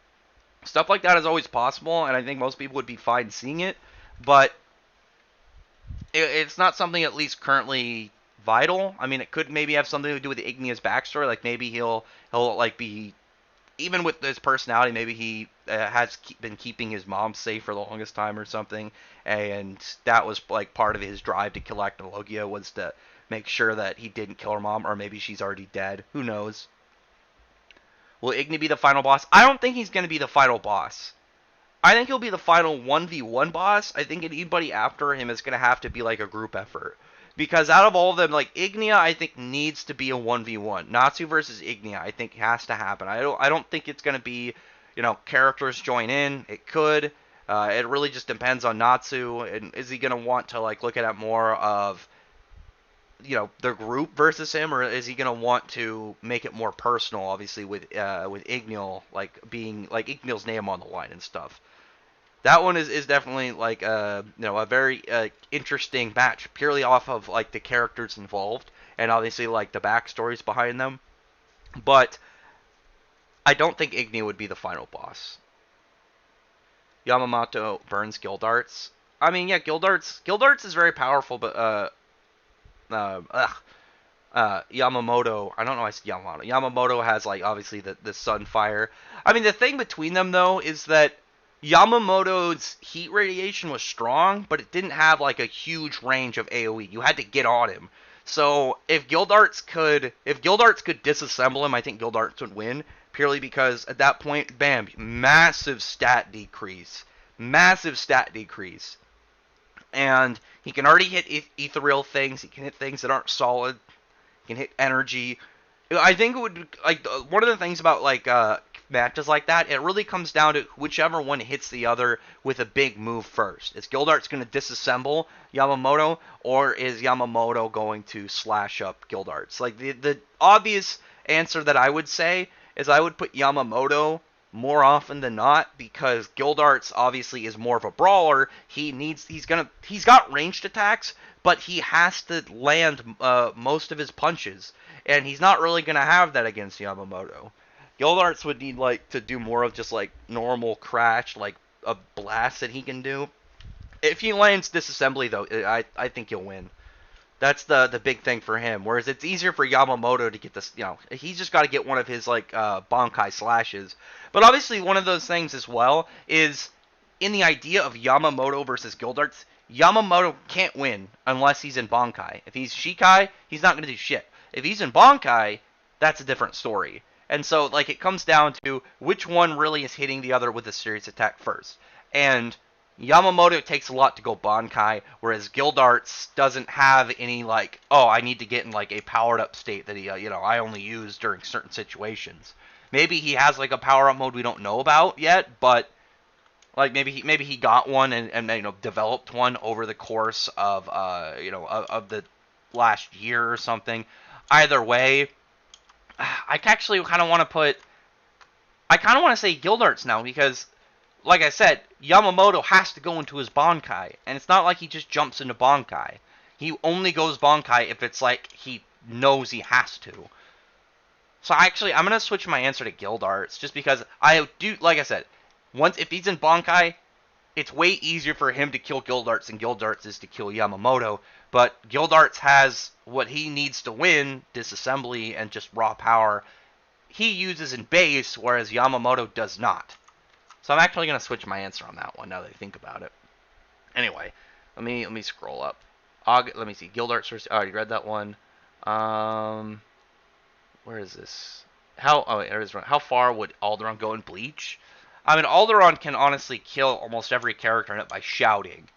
Stuff like that is always possible, and I think most people would be fine seeing it, but it's not something at least currently vital. I mean, it could maybe have something to do with Ignia's backstory. Like, maybe he'll like be, even with his personality, maybe he has been keeping his mom safe for the longest time or something, and that was like part of his drive to kill Acnologia, was to make sure that he didn't kill her mom, or maybe she's already dead. Who knows? Will Igni be the final boss? I don't think he's going to be the final boss. I think he'll be the final 1v1 boss. I think anybody after him is going to have to be like a group effort. Because out of all of them, like, Ignia, I think needs to be a 1v1. Natsu versus Ignia, I think has to happen. I don't think it's going to be, characters join in. It could. It really just depends on Natsu. And is he going to want to, like, look at it more of, the group versus him, or is he going to want to make it more personal, obviously, with Ignil, like, being, like, Ignil's name on the line and stuff. That one is definitely like a very interesting match, purely off of like the characters involved and obviously like the backstories behind them. But I don't think Igni would be the final boss. Yamamoto burns Gildarts. I mean, yeah, Gildarts is very powerful, but Yamamoto, I don't know why I said Yamamoto. Yamamoto has like obviously the Sunfire. I mean, the thing between them though is that Yamamoto's heat radiation was strong, but it didn't have like a huge range of AoE. You had to get on him. So if Gildarts could disassemble him, I think Gildarts would win, purely because at that point, bam, massive stat decrease. And he can already hit ethereal things. He can hit things that aren't solid. He can hit energy. I think it would, like, one of the things about like matches like that, it really comes down to whichever one hits the other with a big move first. Is Gildarts going to disassemble Yamamoto, or is Yamamoto going to slash up Gildarts? Like, the obvious answer that I would say is I would put Yamamoto more often than not, because Gildarts obviously is more of a brawler. He's got ranged attacks, but he has to land most of his punches, and he's not really going to have that against Yamamoto. Gildarts would need like to do more of just like normal crash, like a blast that he can do. If he lands disassembly though, I think he'll win. That's the big thing for him. Whereas it's easier for Yamamoto to get this, he's just got to get one of his like Bankai slashes. But obviously one of those things as well is in the idea of Yamamoto versus Gildarts, Yamamoto can't win unless he's in Bankai. If he's Shikai, he's not going to do shit. If he's in Bankai, that's a different story. And so, like, it comes down to which one really is hitting the other with a serious attack first. And Yamamoto takes a lot to go Bankai, whereas Gildarts doesn't have any, like, oh, I need to get in, like, a powered-up state that he, I only use during certain situations. Maybe he has, like, a power-up mode we don't know about yet, but, like, maybe he got one and developed one over the course of, of the last year or something. Either way, I actually kind of want to say Gildarts now, because like I said, Yamamoto has to go into his Bankai, and it's not like he just jumps into Bankai. He only goes Bankai if it's like he knows he has to. So actually, I'm gonna switch my answer to Gildarts, just because I do, like I said, once if he's in Bankai, it's way easier for him to kill Gildarts than Gildarts is to kill Yamamoto. But Gildarts has what he needs to win, disassembly and just raw power, he uses in base, whereas Yamamoto does not. So I'm actually going to switch my answer on that one now that I think about it. Anyway, let me scroll up. Let me see. Gildarts first. I already read that one. Where is this? How far would Alderaan go in Bleach? I mean, Alderaan can honestly kill almost every character in it by shouting.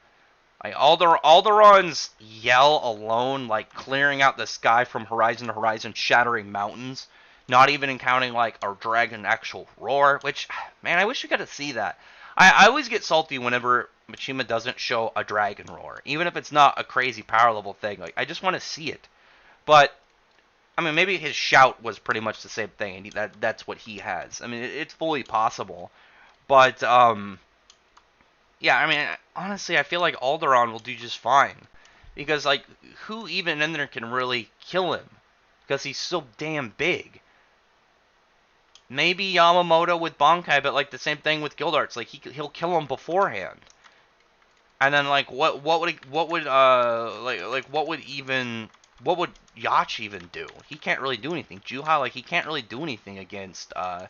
Like Alderaan's yell alone, like clearing out the sky from horizon to horizon, shattering mountains, not even counting like a dragon actual roar, which, man, I wish we got to see that. I always get salty whenever Machima doesn't show a dragon roar, even if it's not a crazy power level thing. Like, I just want to see it. But, I mean, maybe his shout was pretty much the same thing, and that's what he has. I mean, it's fully possible. But, yeah, I mean, honestly, I feel like Alderaan will do just fine. Because, like, who even in there can really kill him? Because he's so damn big. Maybe Yamamoto with Bankai, but, like, the same thing with Gildarts. Like, he'll kill him beforehand. And then, like, what would Yacht even do? He can't really do anything. Juha, like, he can't really do anything against Alderaan.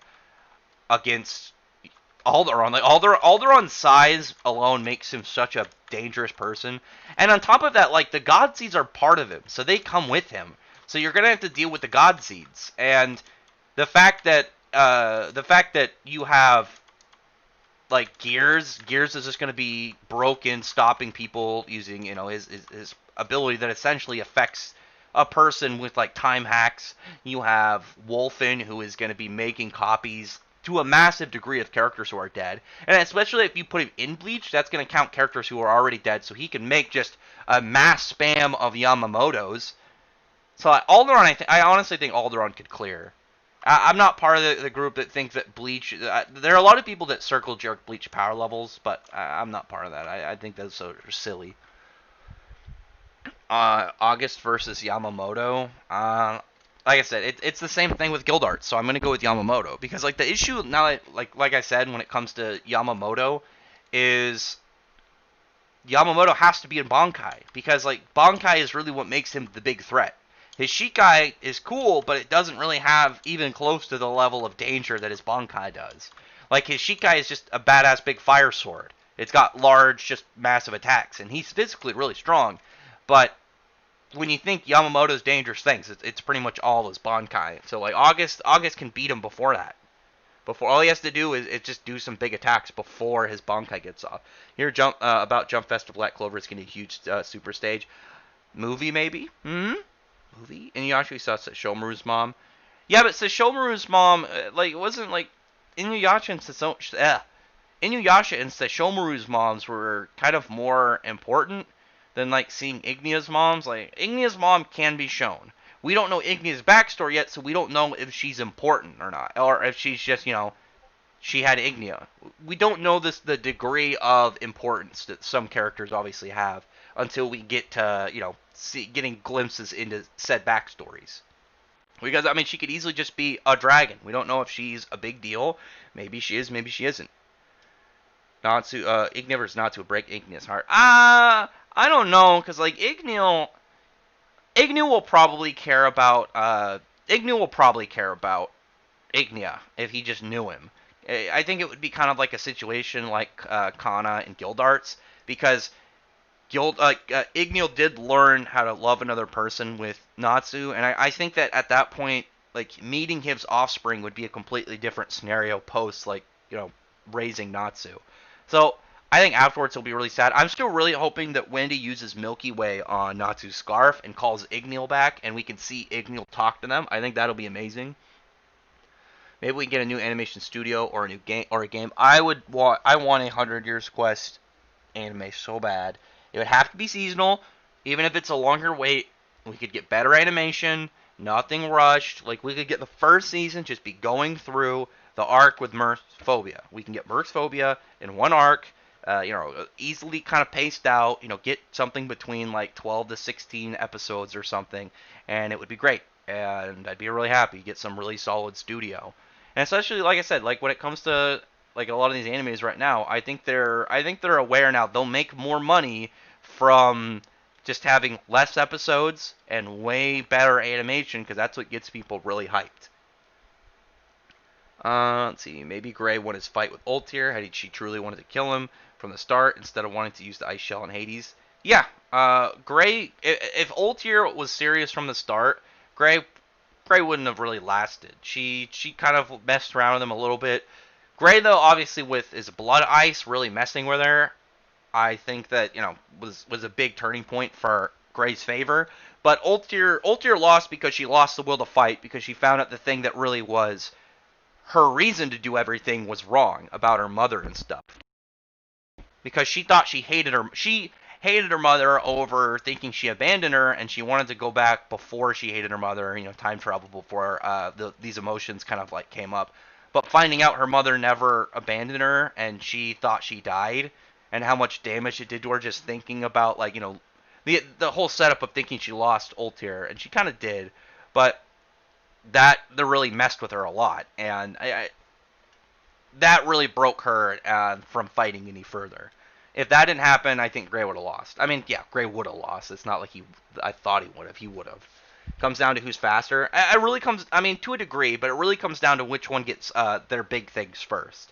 Like, Alderaan's size alone makes him such a dangerous person. And on top of that, like, the God Seeds are part of him, so they come with him. So you're gonna have to deal with the God Seeds. And the fact that you have, like, Gears is just gonna be broken, stopping people using, his ability that essentially affects a person with, like, time hacks. You have Wolfen, who is going to be making copies to a massive degree of characters who are dead. And especially if you put him in Bleach, that's going to count characters who are already dead, so he can make just a mass spam of Yamamotos. So Alderaan, I honestly think Alderaan could clear. I'm not part of the group that thinks that Bleach... there are a lot of people that circle jerk Bleach power levels, but I'm not part of that. I think that's so silly. August versus Yamamoto. Like I said, it's the same thing with Gildarts, so I'm gonna go with Yamamoto because, like, the issue now that, like I said, when it comes to Yamamoto, is Yamamoto has to be in Bankai because, like, Bankai is really what makes him the big threat. His Shikai is cool, but it doesn't really have even close to the level of danger that his Bankai does. Like, his Shikai is just a badass big fire sword. It's got large, just massive attacks, and he's physically really strong, but when you think Yamamoto's dangerous things, it's pretty much all his Bankai. So, like, August can beat him before that. Before, all he has to do is just do some big attacks before his Bankai gets off. Here, about Jump Fest of Black Clover is getting a huge super stage. Movie, maybe? Movie? And you actually saw Sesshomaru's mom. Yeah, but Sesshomaru's mom, like, it wasn't, like, Inuyasha and Sesshomaru's moms were kind of more important than, like, seeing Ignia's moms. Like, Ignia's mom can be shown. We don't know Ignia's backstory yet, so we don't know if she's important or not. Or if she's just, she had Ignia. We don't know the degree of importance that some characters obviously have until we get to, getting glimpses into said backstories. Because, I mean, she could easily just be a dragon. We don't know if she's a big deal. Maybe she is, maybe she isn't. Igniver's not to break Ignia's heart. I don't know, because, like, Ignia will probably care about Ignia if he just knew him. I think it would be kind of like a situation like Kana and Gildarts, because Ignia did learn how to love another person with Natsu, and I think that at that point, like, meeting his offspring would be a completely different scenario post, like, raising Natsu. So I think afterwards he'll be really sad. I'm still really hoping that Wendy uses Milky Way on Natsu's scarf and calls Igneel back, and we can see Igneel talk to them. I think that'll be amazing. Maybe we can get a new animation studio or a new game or a game. I want a 100 Years Quest anime so bad. It would have to be seasonal, even if it's a longer wait. We could get better animation, nothing rushed. Like we could get the first season just be going through the arc with Merc Phobia. We can get Merc Phobia in one arc, easily kind of paced out. Get something between like 12 to 16 episodes or something, and it would be great. And I'd be really happy. Get some really solid studio, and especially like I said, like when it comes to like a lot of these animes right now, I think they're aware now. They'll make more money from just having less episodes and way better animation because that's what gets people really hyped. Let's see. Maybe Gray won his fight with Elentir. Had she truly wanted to kill him from the start instead of wanting to use the ice shell in Hades? Yeah. Gray. If Elentir was serious from the start, Gray wouldn't have really lasted. She kind of messed around with him a little bit. Gray though, obviously with his blood ice really messing with her, I think that was a big turning point for Gray's favor. But Elentir lost because she lost the will to fight because she found out the thing that really was her reason to do everything was wrong about her mother and stuff. Because she thought she hated her mother over thinking she abandoned her, and she wanted to go back before she hated her mother. Time travel before these emotions kind of like came up. But finding out her mother never abandoned her, and she thought she died, and how much damage it did to her just thinking about like the whole setup of thinking she lost Elentir, and she kind of did, but that really messed with her a lot, and that really broke her from fighting any further. If that didn't happen, I think Gray would have lost. I mean, yeah, Gray would have lost. It's not like I thought he would have. He would have. Comes down to who's faster. It really comes, I mean, to a degree, but it really comes down to which one gets their big things first.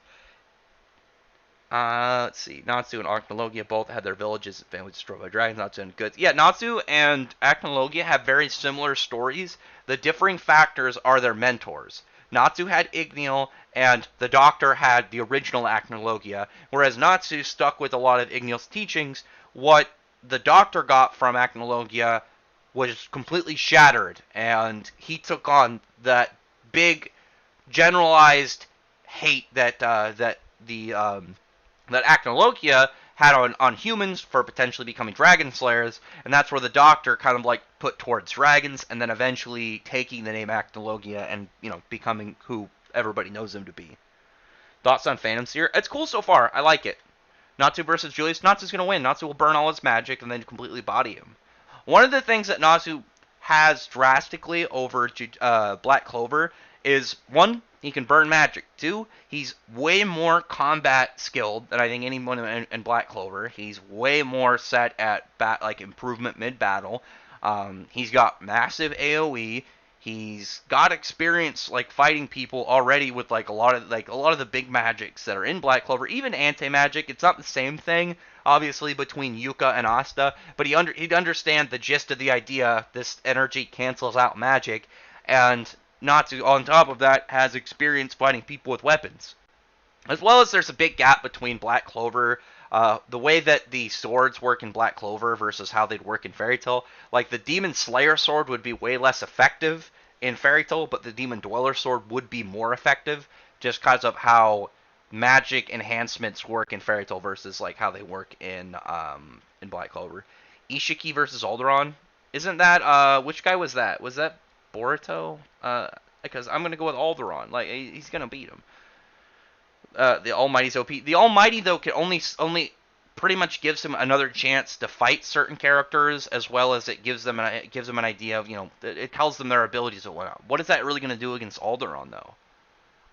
Let's see. Natsu and Arachnologia both had their villages and families destroyed by dragons. Natsu and goods. Yeah, Natsu and Arachnologia have very similar stories. The differing factors are their mentors. Natsu had Igneel, and the Doctor had the original Arachnologia, whereas Natsu stuck with a lot of Igneel's teachings. What the Doctor got from Arachnologia was completely shattered, and he took on that big, generalized hate that Arachnologia had on humans for potentially becoming dragon slayers, and that's where the Doctor kind of like put towards dragons, and then eventually taking the name Arachnologia and becoming who everybody knows him to be. Thoughts on Phantom Seer? It's cool so far. I like it. Natsu versus Julius. Natsu's gonna win. Natsu will burn all his magic and then completely body him. One of the things that Natsu has drastically over Black Clover is, one, he can burn magic. Two, he's way more combat skilled than I think anyone in Black Clover. He's way more set at improvement mid-battle. He's got massive AoE. He's got experience like fighting people already with a lot of the big magics that are in Black Clover, even anti-magic. It's not the same thing, obviously, between Yuka and Asta, but he'd understand the gist of the idea. This energy cancels out magic, and Natsu, on top of that, has experience fighting people with weapons. As well as there's a big gap between Black Clover, the way that the swords work in Black Clover versus how they'd work in Fairy Tail. Like, the Demon Slayer sword would be way less effective in Fairy Tail, but the Demon Dweller sword would be more effective, just because of how magic enhancements work in Fairy Tail versus like how they work in Black Clover. Ishiki versus Alderaan. Isn't that which guy was that? Was that Boruto? Because I'm gonna go with Alderaan. Like, he's gonna beat him. The Almighty's OP. The Almighty though can only pretty much gives him another chance to fight certain characters, as well as it gives them an idea of it tells them their abilities and whatnot. What is that really gonna do against Alderaan though?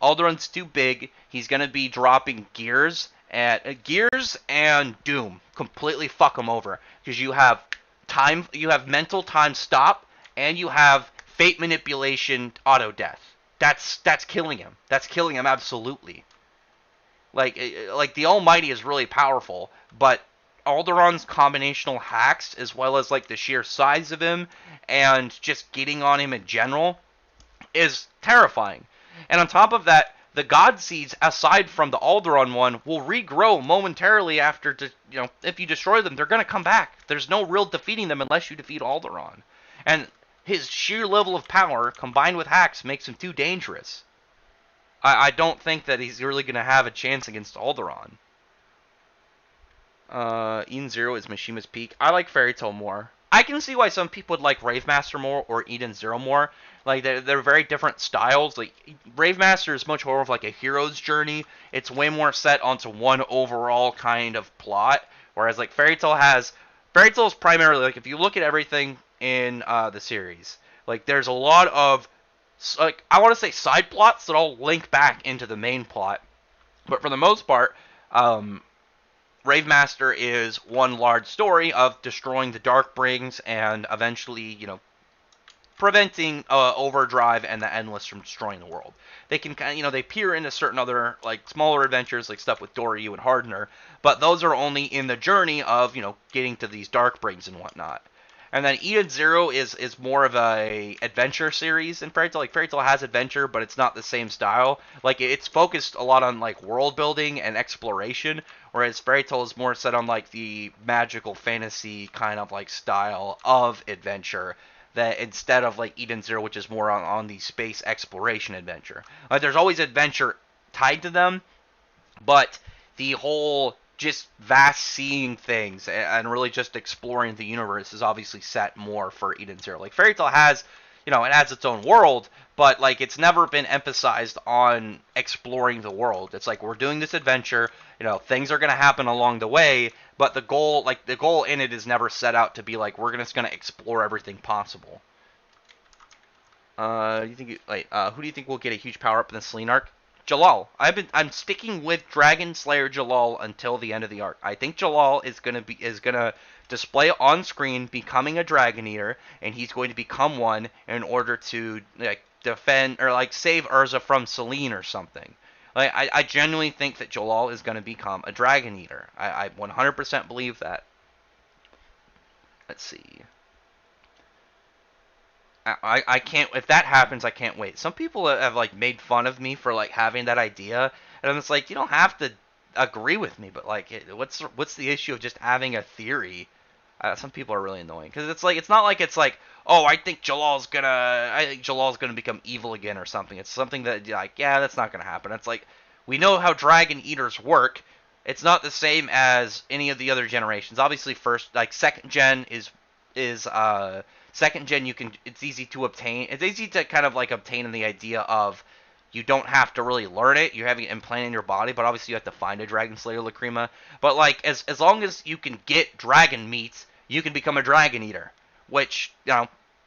Alderan's too big. He's gonna be dropping gears and Doom. Completely fuck him over because you have mental time stop, and you have fate manipulation auto death. That's killing him. That's killing him absolutely. Like the Almighty is really powerful, but Alderaan's combinational hacks, as well as like the sheer size of him and just getting on him in general, is terrifying. And on top of that, the God Seeds, aside from the Alderaan one, will regrow momentarily after, if you destroy them, they're going to come back. There's no real defeating them unless you defeat Alderaan. And his sheer level of power, combined with hacks, makes him too dangerous. I don't think that he's really going to have a chance against Alderaan. Eden Zero is Mishima's peak. I like Fairy Tail more. I can see why some people would like Rave Master more or Eden Zero more. Like, they're very different styles. Like, Rave Master is much more of like a hero's journey. It's way more set onto one overall kind of plot. Whereas like Fairy Tail is primarily, like, if you look at everything in the series, like, there's a lot of, like, I want to say side plots that all link back into the main plot. But for the most part, Rave Master is one large story of destroying the Dark Brings and eventually, preventing Overdrive and the Endless from destroying the world. They can they peer into certain other, like, smaller adventures, like stuff with Doryu and Hardener, but those are only in the journey of, getting to these Dark Brings and whatnot. And then Eden Zero is more of a adventure series in Fairy Tail. Like, Fairy Tail has adventure, but it's not the same style. Like, it's focused a lot on, like, world building and exploration, whereas Fairy Tail is more set on, like, the magical fantasy kind of, like, style of adventure, that instead of, like, Eden Zero, which is more on the space exploration adventure. Like, there's always adventure tied to them, but the whole just vast seeing things and really just exploring the universe is obviously set more for Eden Zero. Like, Fairy Tail has, it has its own world, but, like, it's never been emphasized on exploring the world. It's like, we're doing this adventure, things are going to happen along the way, but the goal in it is never set out to be like, we're just going to explore everything possible. Who do you think will get a huge power up in the Selene arc? Jalal. I'm sticking with Dragon Slayer Jalal until the end of the arc. I think Jalal is gonna display on screen becoming a Dragon Eater, and he's going to become one in order to, like, defend or, like, save Urza from Selene or something. Like, I genuinely think that Jalal is going to become a Dragon Eater. I 100% believe that. Let's see. I can't, if that happens, I can't wait. Some people have, like, made fun of me for, like, having that idea, and it's like, you don't have to agree with me, but, like, what's the issue of just having a theory? Some people are really annoying, because it's like, it's not like it's like, oh, I think Jalal's gonna become evil again or something. It's something that, like, yeah, that's not gonna happen. It's like, we know how Dragon Eaters work. It's not the same as any of the other generations. Obviously, second gen is second gen, it's easy to obtain. It's easy to kind of, like, obtain in the idea of you don't have to really learn it. You have it implanted in your body, but obviously you have to find a Dragon Slayer Lacrima. But, like, as long as you can get dragon meat, you can become a Dragon Eater, which,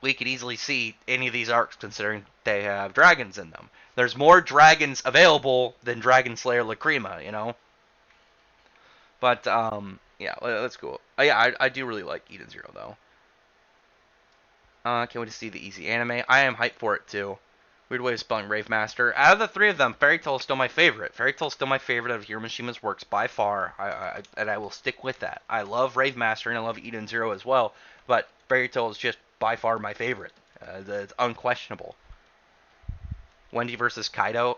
we could easily see any of these arcs considering they have dragons in them. There's more dragons available than Dragon Slayer Lacrima, But, yeah, let's go. I do really like Eden Zero, though. Can't wait to see the easy anime. I am hyped for it, too. Weird way of spelling Rave Master. Out of the three of them, Fairy Tail is still my favorite. Fairy Tail is still my favorite of Hiro Mishima's works by far, and I will stick with that. I love Rave Master and I love Eden Zero as well, but Fairy Tail is just by far my favorite. It's unquestionable. Wendy versus Kaido.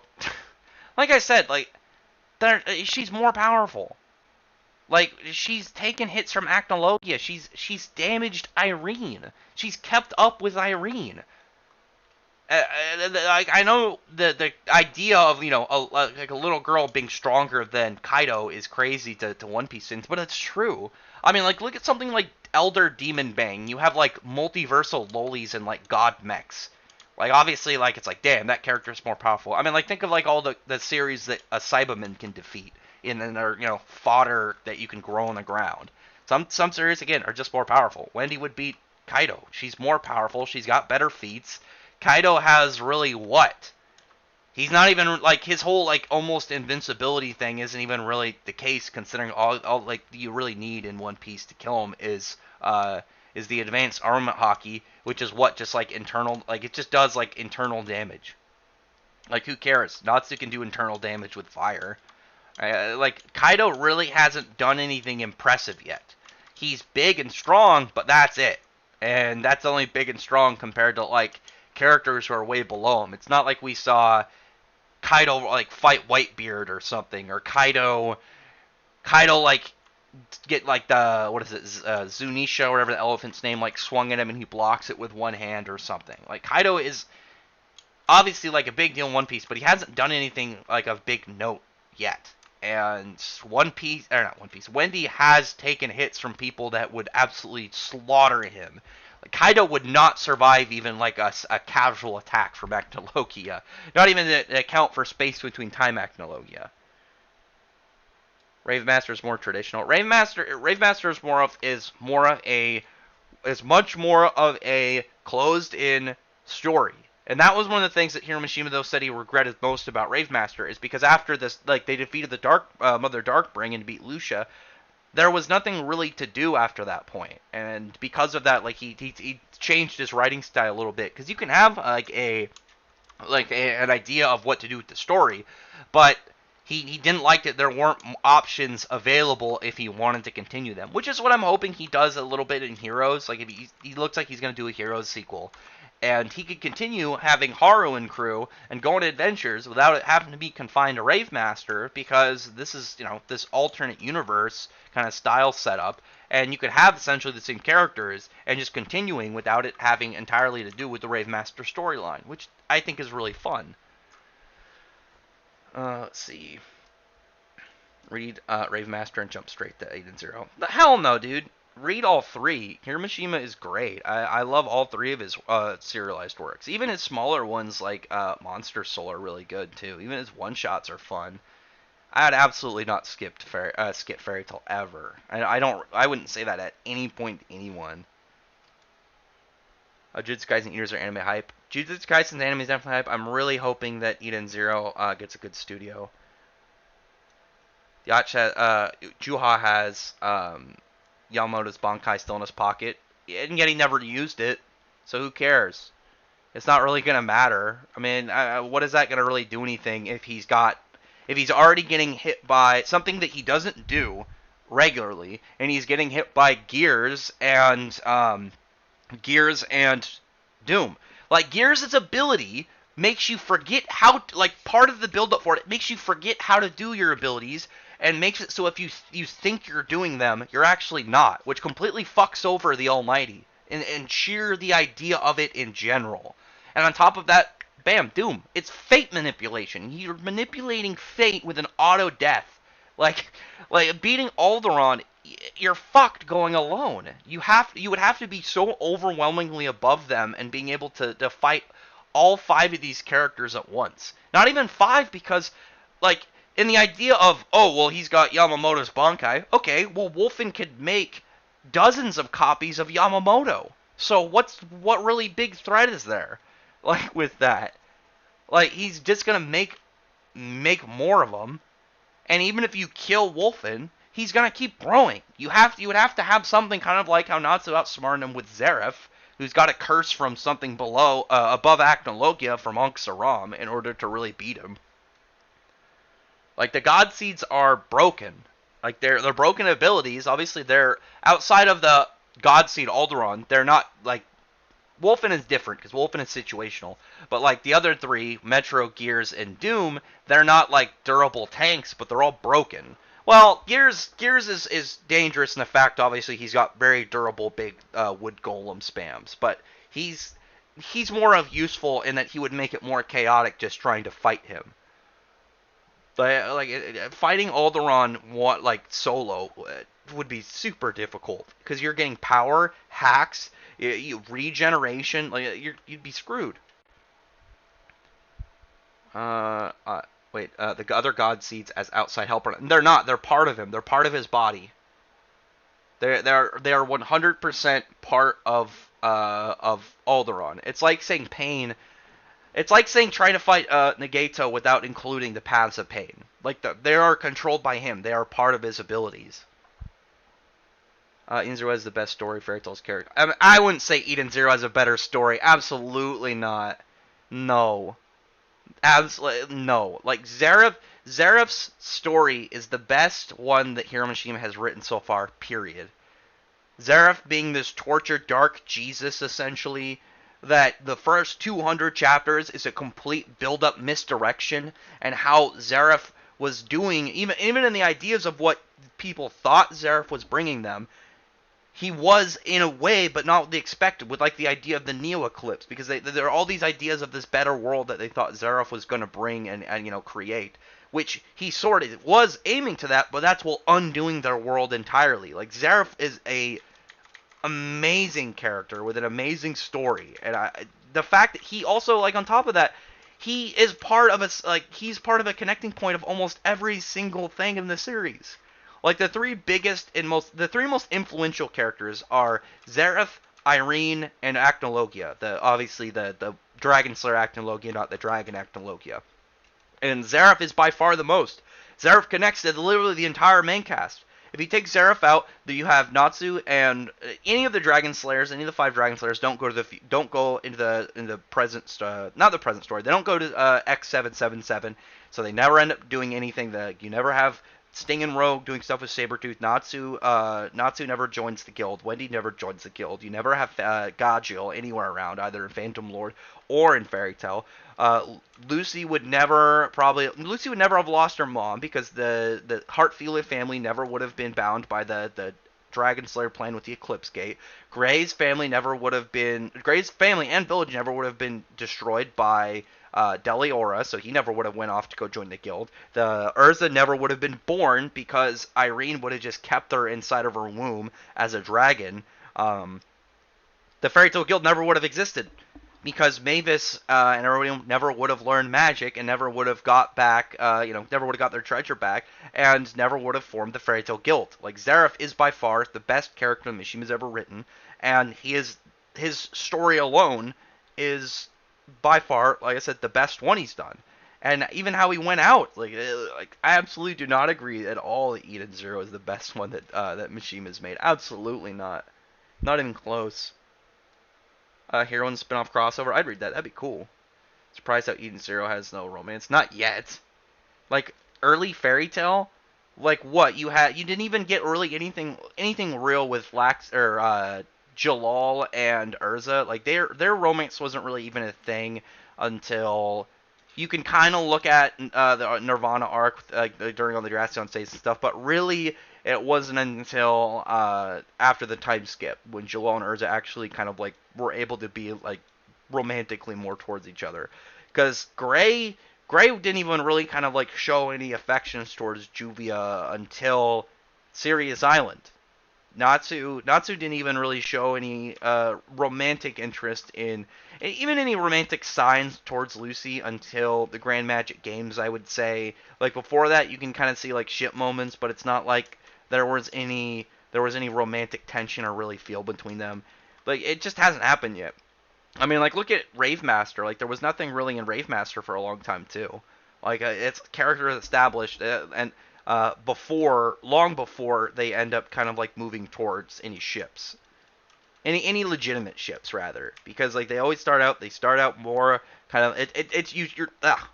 Like I said, like, she's more powerful. Like, she's taken hits from Acnologia. She's damaged Irene. She's kept up with Irene. I know the idea of, like a little girl being stronger than Kaido is crazy to One Piece fans, but it's true. I mean, like, look at something like Elder Demon Bang. You have, like, multiversal lolis and, like, god mechs. Like, obviously, like, it's like, damn, that character's more powerful. I mean, like, think of, like, all the series that a Cyberman can defeat. And then they're, fodder that you can grow on the ground. Some series, again, are just more powerful. Wendy would beat Kaido. She's more powerful. She's got better feats. Kaido has really what? He's not even, like, his whole, like, almost invincibility thing isn't even really the case, considering all like, you really need in One Piece to kill him is the advanced armament hockey, which is what, just, like, internal, like, it just does, like, internal damage. Like, who cares? Natsu can do internal damage with fire. Like, Kaido really hasn't done anything impressive yet. He's big and strong, but that's it. And that's only big and strong compared to, like, characters who are way below him. It's not like we saw Kaido like fight Whitebeard or something, or Kaido like get like the what is it Zunisha or whatever the elephant's name like swung at him and he blocks it with one hand or something. Like Kaido is obviously like a big deal in One Piece, but he hasn't done anything like of big note yet. And Wendy has taken hits from people that would absolutely slaughter him. Like, Kaido would not survive even like a casual attack from Acnologia. Not even to account for space between time Acnologia. Rave Master is more traditional. Rave Master is much more of a closed-in story. And that was one of the things that Hiromashima though said he regretted most about Rave Master, is because after this, like they defeated the Mother Darkbring and beat Lucia, there was nothing really to do after that point. And because of that, like he changed his writing style a little bit, because you can have an idea of what to do with the story, but he didn't like that there weren't options available if he wanted to continue them, which is what I'm hoping he does a little bit in Heroes. Like, if he looks like he's going to do a Heroes sequel, and he could continue having Haru and crew and go on adventures without it having to be confined to Rave Master, because this is, this alternate universe kind of style setup, and you could have essentially the same characters and just continuing without it having entirely to do with the Rave Master storyline, which I think is really fun. Let's see. Read Rave Master and jump straight to 8 and 0. The hell no, dude. Read all three. Hiromashima is great. I love all three of his serialized works. Even his smaller ones like Monster Soul are really good too. Even his one-shots are fun. I'd absolutely not skip Fairy Tail ever. I wouldn't say that at any point to anyone. Jujutsu Kaisen Eaters are anime hype. Jujutsu Kaisen's anime is definitely hype. I'm really hoping that Eden Zero gets a good studio. Juha has Yamamoto's Bankai still in his pocket, and yet he never used it, so who cares? It's not really going to matter. I mean, what is that going to really do anything if he's already getting hit by something that he doesn't do regularly, and he's getting hit by Gears and Doom. Like, Gears' ability makes you forget how, part of the build-up for it makes you forget how to do your abilities, and makes it so if you think you're doing them, you're actually not, which completely fucks over the Almighty, and sheer the idea of it in general. And on top of that, bam, Doom. It's fate manipulation. You're manipulating fate with an auto death. Like beating Alderaan, you're fucked going alone. You would have to be so overwhelmingly above them and being able to fight all 5 of these characters at once. Not even 5, because, in the idea of, oh, well, he's got Yamamoto's Bankai. Okay, well, Wolfen could make dozens of copies of Yamamoto. So what really big threat is there? With that. He's just gonna make more of them. And even if you kill Wolfen, he's gonna keep growing. You would have to have something kind of like how Natsu outsmarted him with Zeref, who's got a curse from something above Acnologia from Ankh Saram in order to really beat him. The God Seeds are broken. They're broken abilities. Obviously, they're outside of the God Seed Alderaan. They're not, Wolfen is different, because Wolfen is situational. But, the other 3, Metro, Gears, and Doom, they're not, durable tanks, but they're all broken. Well, Gears is dangerous in the fact, obviously, he's got very durable big wood golem spams. But he's more of useful in that he would make it more chaotic just trying to fight him. Fighting Alderaan solo would be super difficult, because you're getting power, hacks, regeneration. You'd be screwed. The other God Seeds as outside helper. They're not. They're part of him. They're part of his body. They are 100% part of Alderaan. It's like saying Pain. It's like saying trying to fight Nagato without including the Paths of Pain. They are controlled by him. They are part of his abilities. Eden Zero has the best story, Fairy Tail's character. I wouldn't say Eden Zero has a better story. Absolutely not. No. Absolutely no. Zeref's story is the best one that Hiromashima has written so far, period. Zeref being this tortured dark Jesus, essentially, that the first 200 chapters is a complete build-up misdirection, and how Zareth was doing, even in the ideas of what people thought Zareth was bringing them, he was in a way, but not what they expected, with like the idea of the Neo Eclipse, because there are all these ideas of this better world that they thought Zareth was going to bring and create, which he sort of was aiming to that, but that's while undoing their world entirely. Like, Zareth is a amazing character with an amazing story, and the fact that he also, like, on top of that, he is part of he's part of a connecting point of almost every single thing in the series. Like, the three most influential characters are Zareth, Irene, and Acnologia. Obviously the Dragon Slayer Acnologia, not the Dragon Acnologia. And Zareth is by far the most. Zareth connects to literally the entire main cast. If you take Zareth out, you have Natsu and any of the Dragon Slayers, any of the 5 Dragon Slayers don't go into the present, not the present story. They don't go to X777, so they never end up doing anything. You never have Sting and Rogue doing stuff with Sabretooth. Natsu never joins the guild. Wendy never joins the guild. You never have Gajil anywhere around, either in Phantom Lord or in Fairy Tail. Lucy would never have lost her mom, because the Heartfeeler family never would have been bound by the Dragon Slayer plan with the Eclipse Gate. Gray's family and village never would have been destroyed by Deliora, so he never would have went off to go join the guild. The Urza never would have been born, because Irene would have just kept her inside of her womb as a dragon. The Fairy Tail Guild never would have existed, because Mavis and everybody never would have learned magic, and never would have got back, never would have got their treasure back, and never would have formed the Fairy Tail Guild. Like, Zareth is by far the best character Mishima's ever written, and his story alone is by far, like I said, the best one he's done. And even how he went out, like I absolutely do not agree at all that Eden Zero is the best one that Mishima's made. Absolutely not. Not even close. Hero and spin-off crossover. I'd read that. That'd be cool. Surprised how Eden Zero has no romance. Not yet. Like, early Fairy Tail? Like, what? You didn't even get really anything real with Jalal and Urza. Like, their romance wasn't really even a thing until you can kind of look at the Nirvana arc during all the Dracion states and stuff, but really it wasn't until after the time skip when Jalal and Urza actually kind of like were able to be like romantically more towards each other. Because Gray didn't even really kind of like show any affections towards Juvia until Sirius Island. Natsu didn't even really show any romantic interest in, even any romantic signs towards Lucy until the Grand Magic Games, I would say. Like, before that, you can kind of see like ship moments, but it's not like there was any romantic tension or really feel between them. Like, it just hasn't happened yet. I mean, like, look at Rave Master. Like, there was nothing really in Rave Master for a long time too. Like, it's character established, and long before they end up kind of like moving towards any ships, any legitimate ships rather, because like they start out more kind of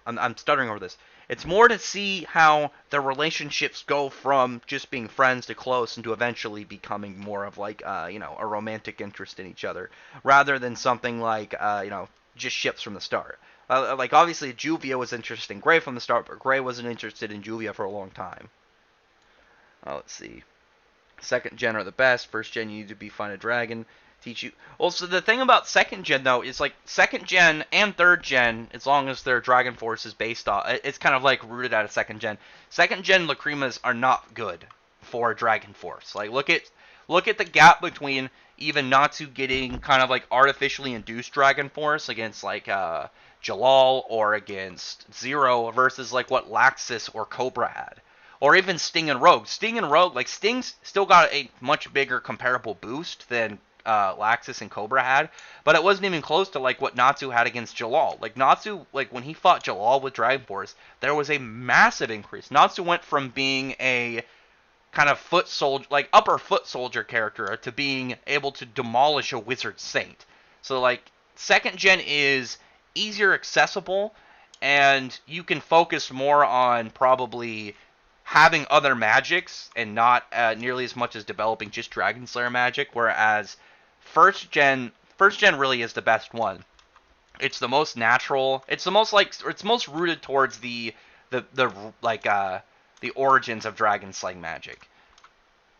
I'm stuttering over this. It's more to see how their relationships go from just being friends to close and to eventually becoming more of like a romantic interest in each other, rather than something like just ships from the start. Like, obviously, Juvia was interested in Gray from the start, but Gray wasn't interested in Juvia for a long time. Let's see. Second gen are the best. First gen, you need to be find a dragon. Teach you. Well, so the thing about second gen, though, is like second gen and third gen, as long as their Dragon Force is based off, it's kind of like rooted out of second gen. Second gen Lacrimas are not good for Dragon Force. Like, look at the gap between even Natsu getting kind of like artificially induced Dragon Force against like Jalal or against Zero versus like what Laxus or Cobra had. Or even Sting and Rogue. Like, Sting's still got a much bigger comparable boost than Laxus and Cobra had, but it wasn't even close to like what Natsu had against Jalal. Like, Natsu, like when he fought Jalal with Dragon Force, there was a massive increase. Natsu went from being a kind of upper foot soldier character to being able to demolish a wizard saint. So like, second gen is easier accessible, and you can focus more on probably having other magics and not nearly as much as developing just Dragon Slayer magic, whereas first gen first gen really is the best one. It's the most natural. It's the most like it's most rooted towards the like the origins of dragon slaying magic.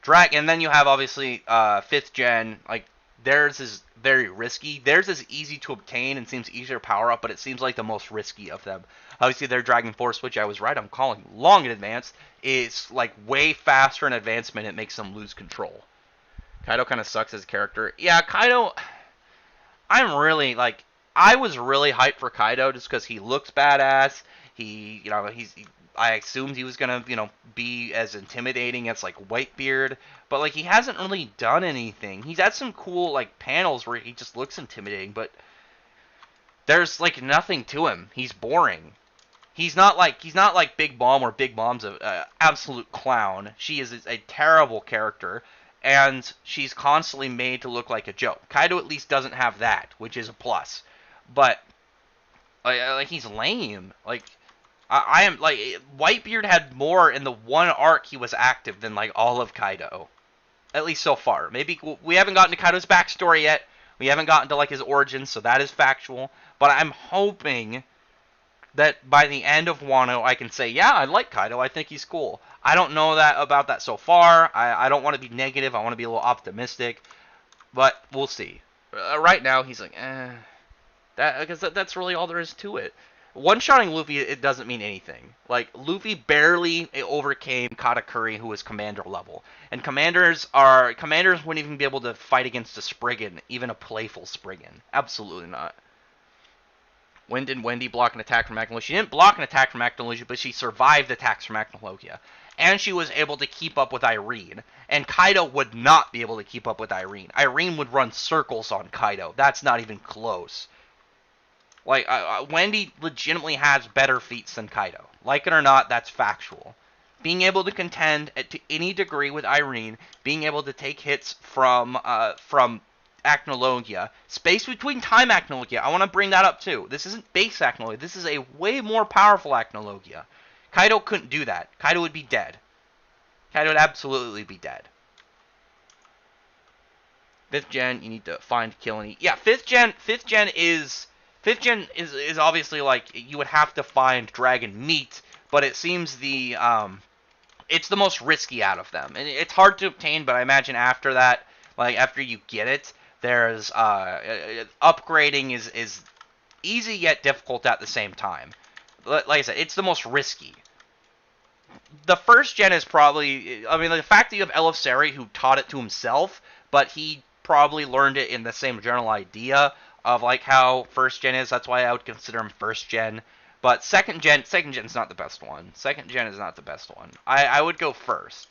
And then you have obviously 5th gen. Like theirs is very risky. Theirs is easy to obtain and seems easier to power up, but it seems like the most risky of them. Obviously, their Dragon Force, which I was right, I'm calling long in advance, is like way faster in advancement. It makes them lose control. Kaido kind of sucks as a character. Yeah, Kaido. I'm really like I was really hyped for Kaido just because he looks badass. I assumed he was gonna be as intimidating as like Whitebeard, but like he hasn't really done anything. He's had some cool like panels where he just looks intimidating, but there's like nothing to him. He's boring. He's not like Big Mom, where Big Mom's a absolute clown. She is a terrible character, and she's constantly made to look like a joke. Kaido at least doesn't have that, which is a plus. But like he's lame. Like I am like Whitebeard had more in the one arc he was active than like all of Kaido, at least so far. Maybe we haven't gotten to Kaido's backstory yet. We haven't gotten to like his origins, so that is factual. But I'm hoping that by the end of Wano, I can say, yeah, I like Kaido. I think he's cool. I don't know that about that so far. I don't want to be negative. I want to be a little optimistic, but we'll see. Right now, he's like, because that's really all there is to it. One-shotting Luffy, it doesn't mean anything. Like, Luffy barely overcame Katakuri, who was commander level. And commanders wouldn't even be able to fight against a Spriggan, even a playful Spriggan. Absolutely not. When did Wendy block an attack from Acnologia? She didn't block an attack from Acnologia, but she survived attacks from Acnologia. And she was able to keep up with Irene. And Kaido would not be able to keep up with Irene. Irene would run circles on Kaido. That's not even close. Like, Wendy legitimately has better feats than Kaido. Like it or not, that's factual. Being able to contend to any degree with Irene, being able to take hits from Acnologia, space between time Acnologia, I want to bring that up too. This isn't base Acnologia, this is a way more powerful Acnologia. Kaido couldn't do that. Kaido would be dead. Kaido would absolutely be dead. 5th gen, you need to find, kill, and eat. Yeah, 5th gen is obviously like you would have to find dragon meat, but it seems it's the most risky out of them, and it's hard to obtain. But I imagine after that, like after you get it, there's upgrading is easy yet difficult at the same time. Like I said, it's the most risky. The 1st gen is probably, I mean, the fact that you have Elentir who taught it to himself, but he probably learned it in the same general idea of like how 1st gen is. That's why I would consider him 1st gen. But 2nd gen's not the best one. 2nd gen is not the best one. I would go 1st.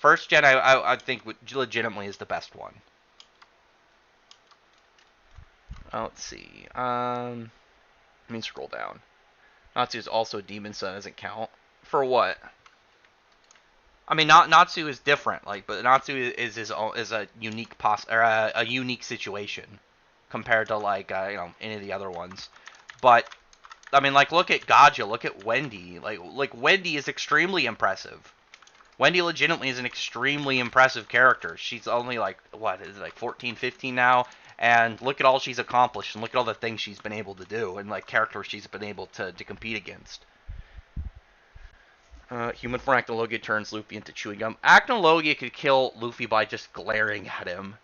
1st gen I think legitimately is the best one. Let's see. Let me scroll down. Natsu is also a demon, so that doesn't count. For what? I mean, Natsu is different, like, but Natsu is a unique a unique situation compared to like any of the other ones. But I mean, like, look at Gaja, look at Wendy. Like Wendy is extremely impressive. Wendy legitimately is an extremely impressive character. She's only like, what, is it like 14, 15 now? And look at all she's accomplished, and look at all the things she's been able to do, and like characters she's been able to compete against. Human form Acnologia turns Luffy into chewing gum. Acnologia could kill Luffy by just glaring at him.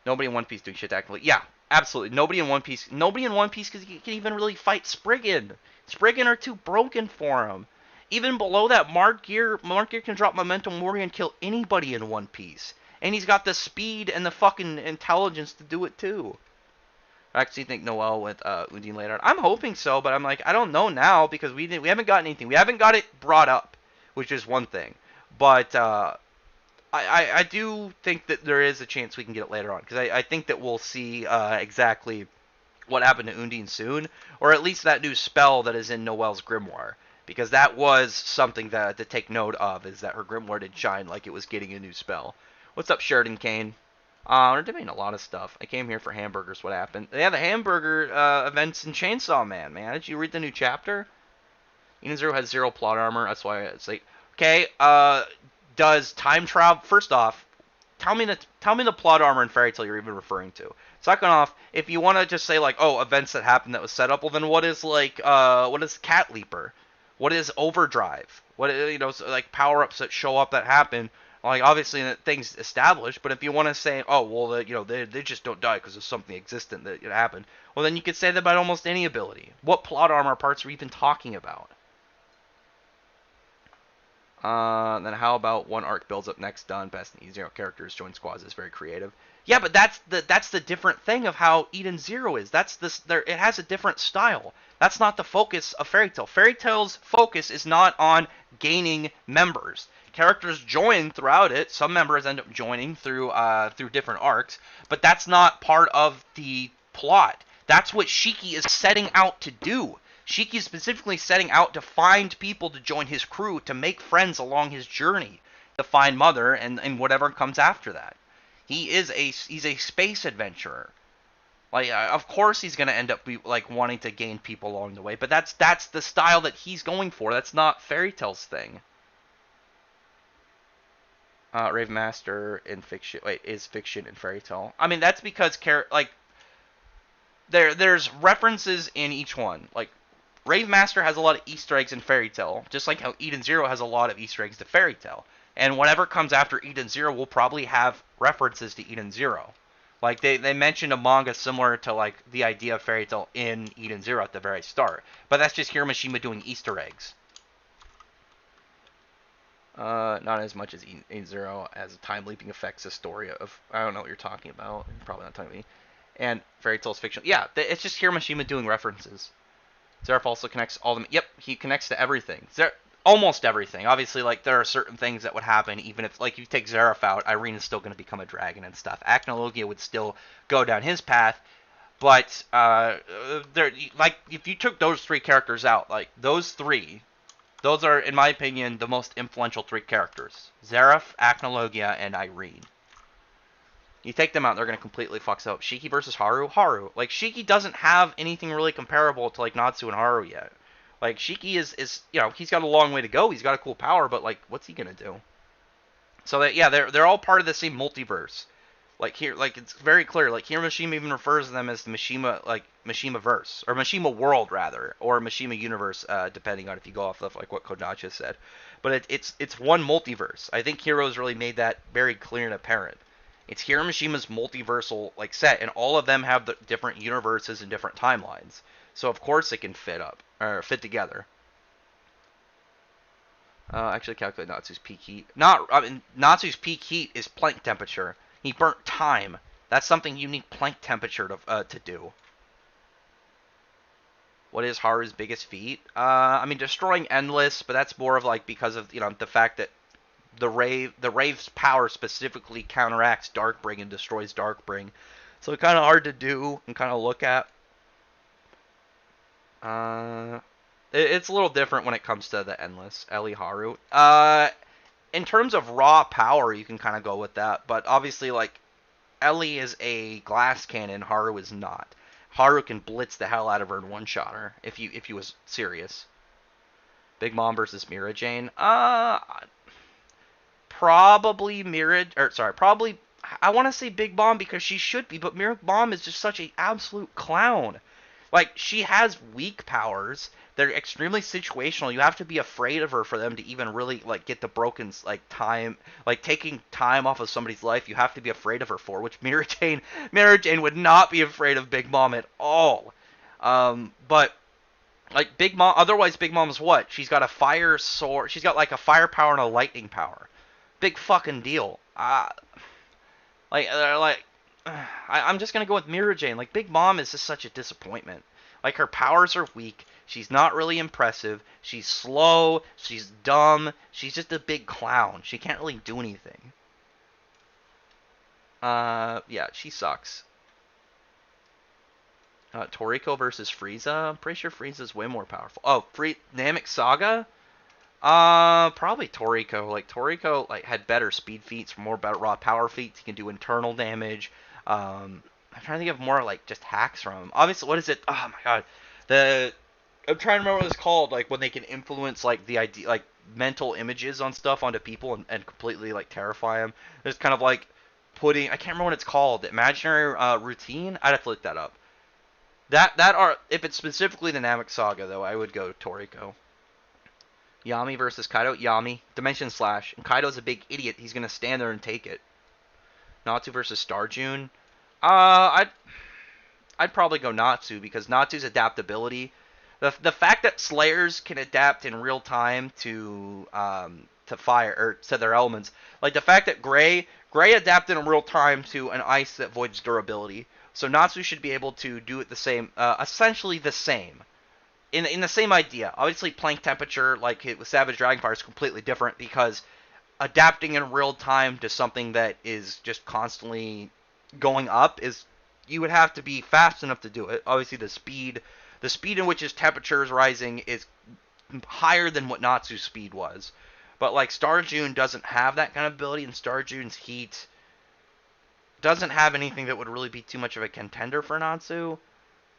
Nobody in One Piece doing shit to Acnologia. Yeah, absolutely. Nobody in One Piece because he can even really fight Spriggan. Spriggan are too broken for him. Even below that, Mark Gear can drop Memento Mori and kill anybody in One Piece. And he's got the speed and the fucking intelligence to do it too. I actually think Noel with Undine later. I'm hoping so, but I'm like, I don't know now because we haven't got anything. We haven't got it brought up, which is one thing. But I do think that there is a chance we can get it later on because I think that we'll see exactly what happened to Undine soon, or at least that new spell that is in Noel's grimoire. Because that was something to take note of, is that her grimoire did shine like it was getting a new spell. What's up, Sheridan Kane? We're doing a lot of stuff. I came here for hamburgers. What happened? Yeah, the hamburger events in Chainsaw Man, man. Did you read the new chapter? Inazuru has 0 plot armor. That's why it's like, okay, does time travel... First off, tell me the plot armor in Fairy Tail you're even referring to. Second off, if you want to just say like, oh, events that happened that was set up, well then what is what is Cat Leaper? What is Overdrive? What like power ups that show up that happen? Like obviously things established, but if you want to say, oh well, they just don't die because of something existent that happened, well then you could say that about almost any ability. What plot armor parts are we even talking about? Then how about one arc builds up, next done, best and easier characters join squads is very creative. Yeah, but that's the different thing of how Eden Zero is. That's this there it has a different style. That's not the focus of Fairy Tail. Fairy Tail's focus is not on gaining members. Characters join throughout it. Some members end up joining through different arcs, but that's not part of the plot. That's what Shiki is setting out to do. Shiki is specifically setting out to find people to join his crew, to make friends along his journey, to find Mother and whatever comes after that. He's a space adventurer. Like, of course he's gonna end up wanting to gain people along the way, but that's the style that he's going for. That's not Fairy Tail's thing. Rave Master in fiction is fiction in Fairy Tail. I mean that's because there's references in each one. Like Rave Master has a lot of Easter eggs in Fairy Tail, just like how Eden Zero has a lot of Easter eggs to Fairy Tail. And whatever comes after Eden Zero will probably have references to Eden Zero. Like they mentioned a manga similar to like the idea of Fairy Tail in Eden Zero at the very start, but that's just Hiromashima doing Easter eggs. Not as much as Eden Zero as time leaping affects the story of I don't know what you're talking about. You're probably not talking to me. And Fairy Tail's fiction. Yeah, it's just Hiromashima doing references. Zeref also connects all them. Yep, he connects to everything. Almost everything. Obviously, like there are certain things that would happen even if, like, you take Zeref out, Irene is still going to become a dragon and stuff. Acnologia would still go down his path, but if you took those three characters out, like those are, in my opinion, the most influential three characters: Zeref, Acnologia, and Irene. You take them out, they're going to completely fuck up. Shiki versus Haru. Like, Shiki doesn't have anything really comparable to, like, Natsu and Haru yet. Like, Shiki is he's got a long way to go. He's got a cool power, but, like, what's he going to do? So, they're all part of the same multiverse. Like, here, like, it's very clear. Like, Hiromashima even refers to them as the Mishima verse. Or Mishima world, rather. Or Mishima universe, depending on if you go off of, like, what Kodachi said. But it's one multiverse. I think Heroes really made that very clear and apparent. It's Hiromashima's multiversal set, and all of them have the different universes and different timelines. So of course it can fit together. Actually, calculate Natsu's peak heat. Natsu's peak heat is plank temperature. He burnt time. That's something you need plank temperature to do. What is Haru's biggest feat? I mean, destroying Endless, but that's more of like because of the fact that the Rave's power specifically counteracts Darkbring and destroys Darkbring. So it's kind of hard to do and kind of look at. It's a little different when it comes to the Endless, Ellie Haru. In terms of raw power, you can kind of go with that. But obviously, like, Ellie is a glass cannon, Haru is not. Haru can blitz the hell out of her and one-shot her if you was serious. Big Mom versus Mira Jane. Probably I want to say Big Mom because she should be, but Mira Mom is just such an absolute clown. Like, she has weak powers. They're extremely situational. You have to be afraid of her for them to even really, like, get the broken, like, time, like, taking time off of somebody's life. You have to be afraid of her for, which Mira Jane would not be afraid of Big Mom at all. But like, Big Mom, otherwise Big Mom's what? She's got a fire sword. She's got, like, a fire power and a lightning power. Big fucking deal. I'm just gonna go with Mira Jane. Like, Big Mom is just such a disappointment. Like, her powers are weak. She's not really impressive. She's slow. She's dumb. She's just a big clown. She can't really do anything. Yeah, she sucks. Toriko versus Frieza. I'm pretty sure Frieza's way more powerful. Oh, Namek Saga. Probably Toriko. Like, Toriko, like, had better speed feats, more better raw power feats. He can do internal damage. I'm trying to think of more, like, just hacks from him. Obviously, what is it? Oh my god. I'm trying to remember what it's called. Like, when they can influence, like, the mental images on stuff onto people and completely, like, terrify them. There's kind of, like, putting, I can't remember what it's called, imaginary routine. I'd have to look that up. That are, if it's specifically the Namek Saga though, I would go Toriko. Yami versus Kaido. Yami, Dimension Slash, and Kaido's a big idiot. He's gonna stand there and take it. Natsu versus Star June. I'd probably go Natsu because Natsu's adaptability, the fact that Slayers can adapt in real time to fire or to their elements, like the fact that Gray adapted in real time to an ice that voids durability. So Natsu should be able to do it the same, essentially the same. In the same idea. Obviously, plank temperature, like with Savage Dragonfire, is completely different because adapting in real time to something that is just constantly going up is, you would have to be fast enough to do it. Obviously, the speed in which his temperature is rising is higher than what Natsu's speed was. But like Star June doesn't have that kind of ability, and Star June's heat doesn't have anything that would really be too much of a contender for Natsu.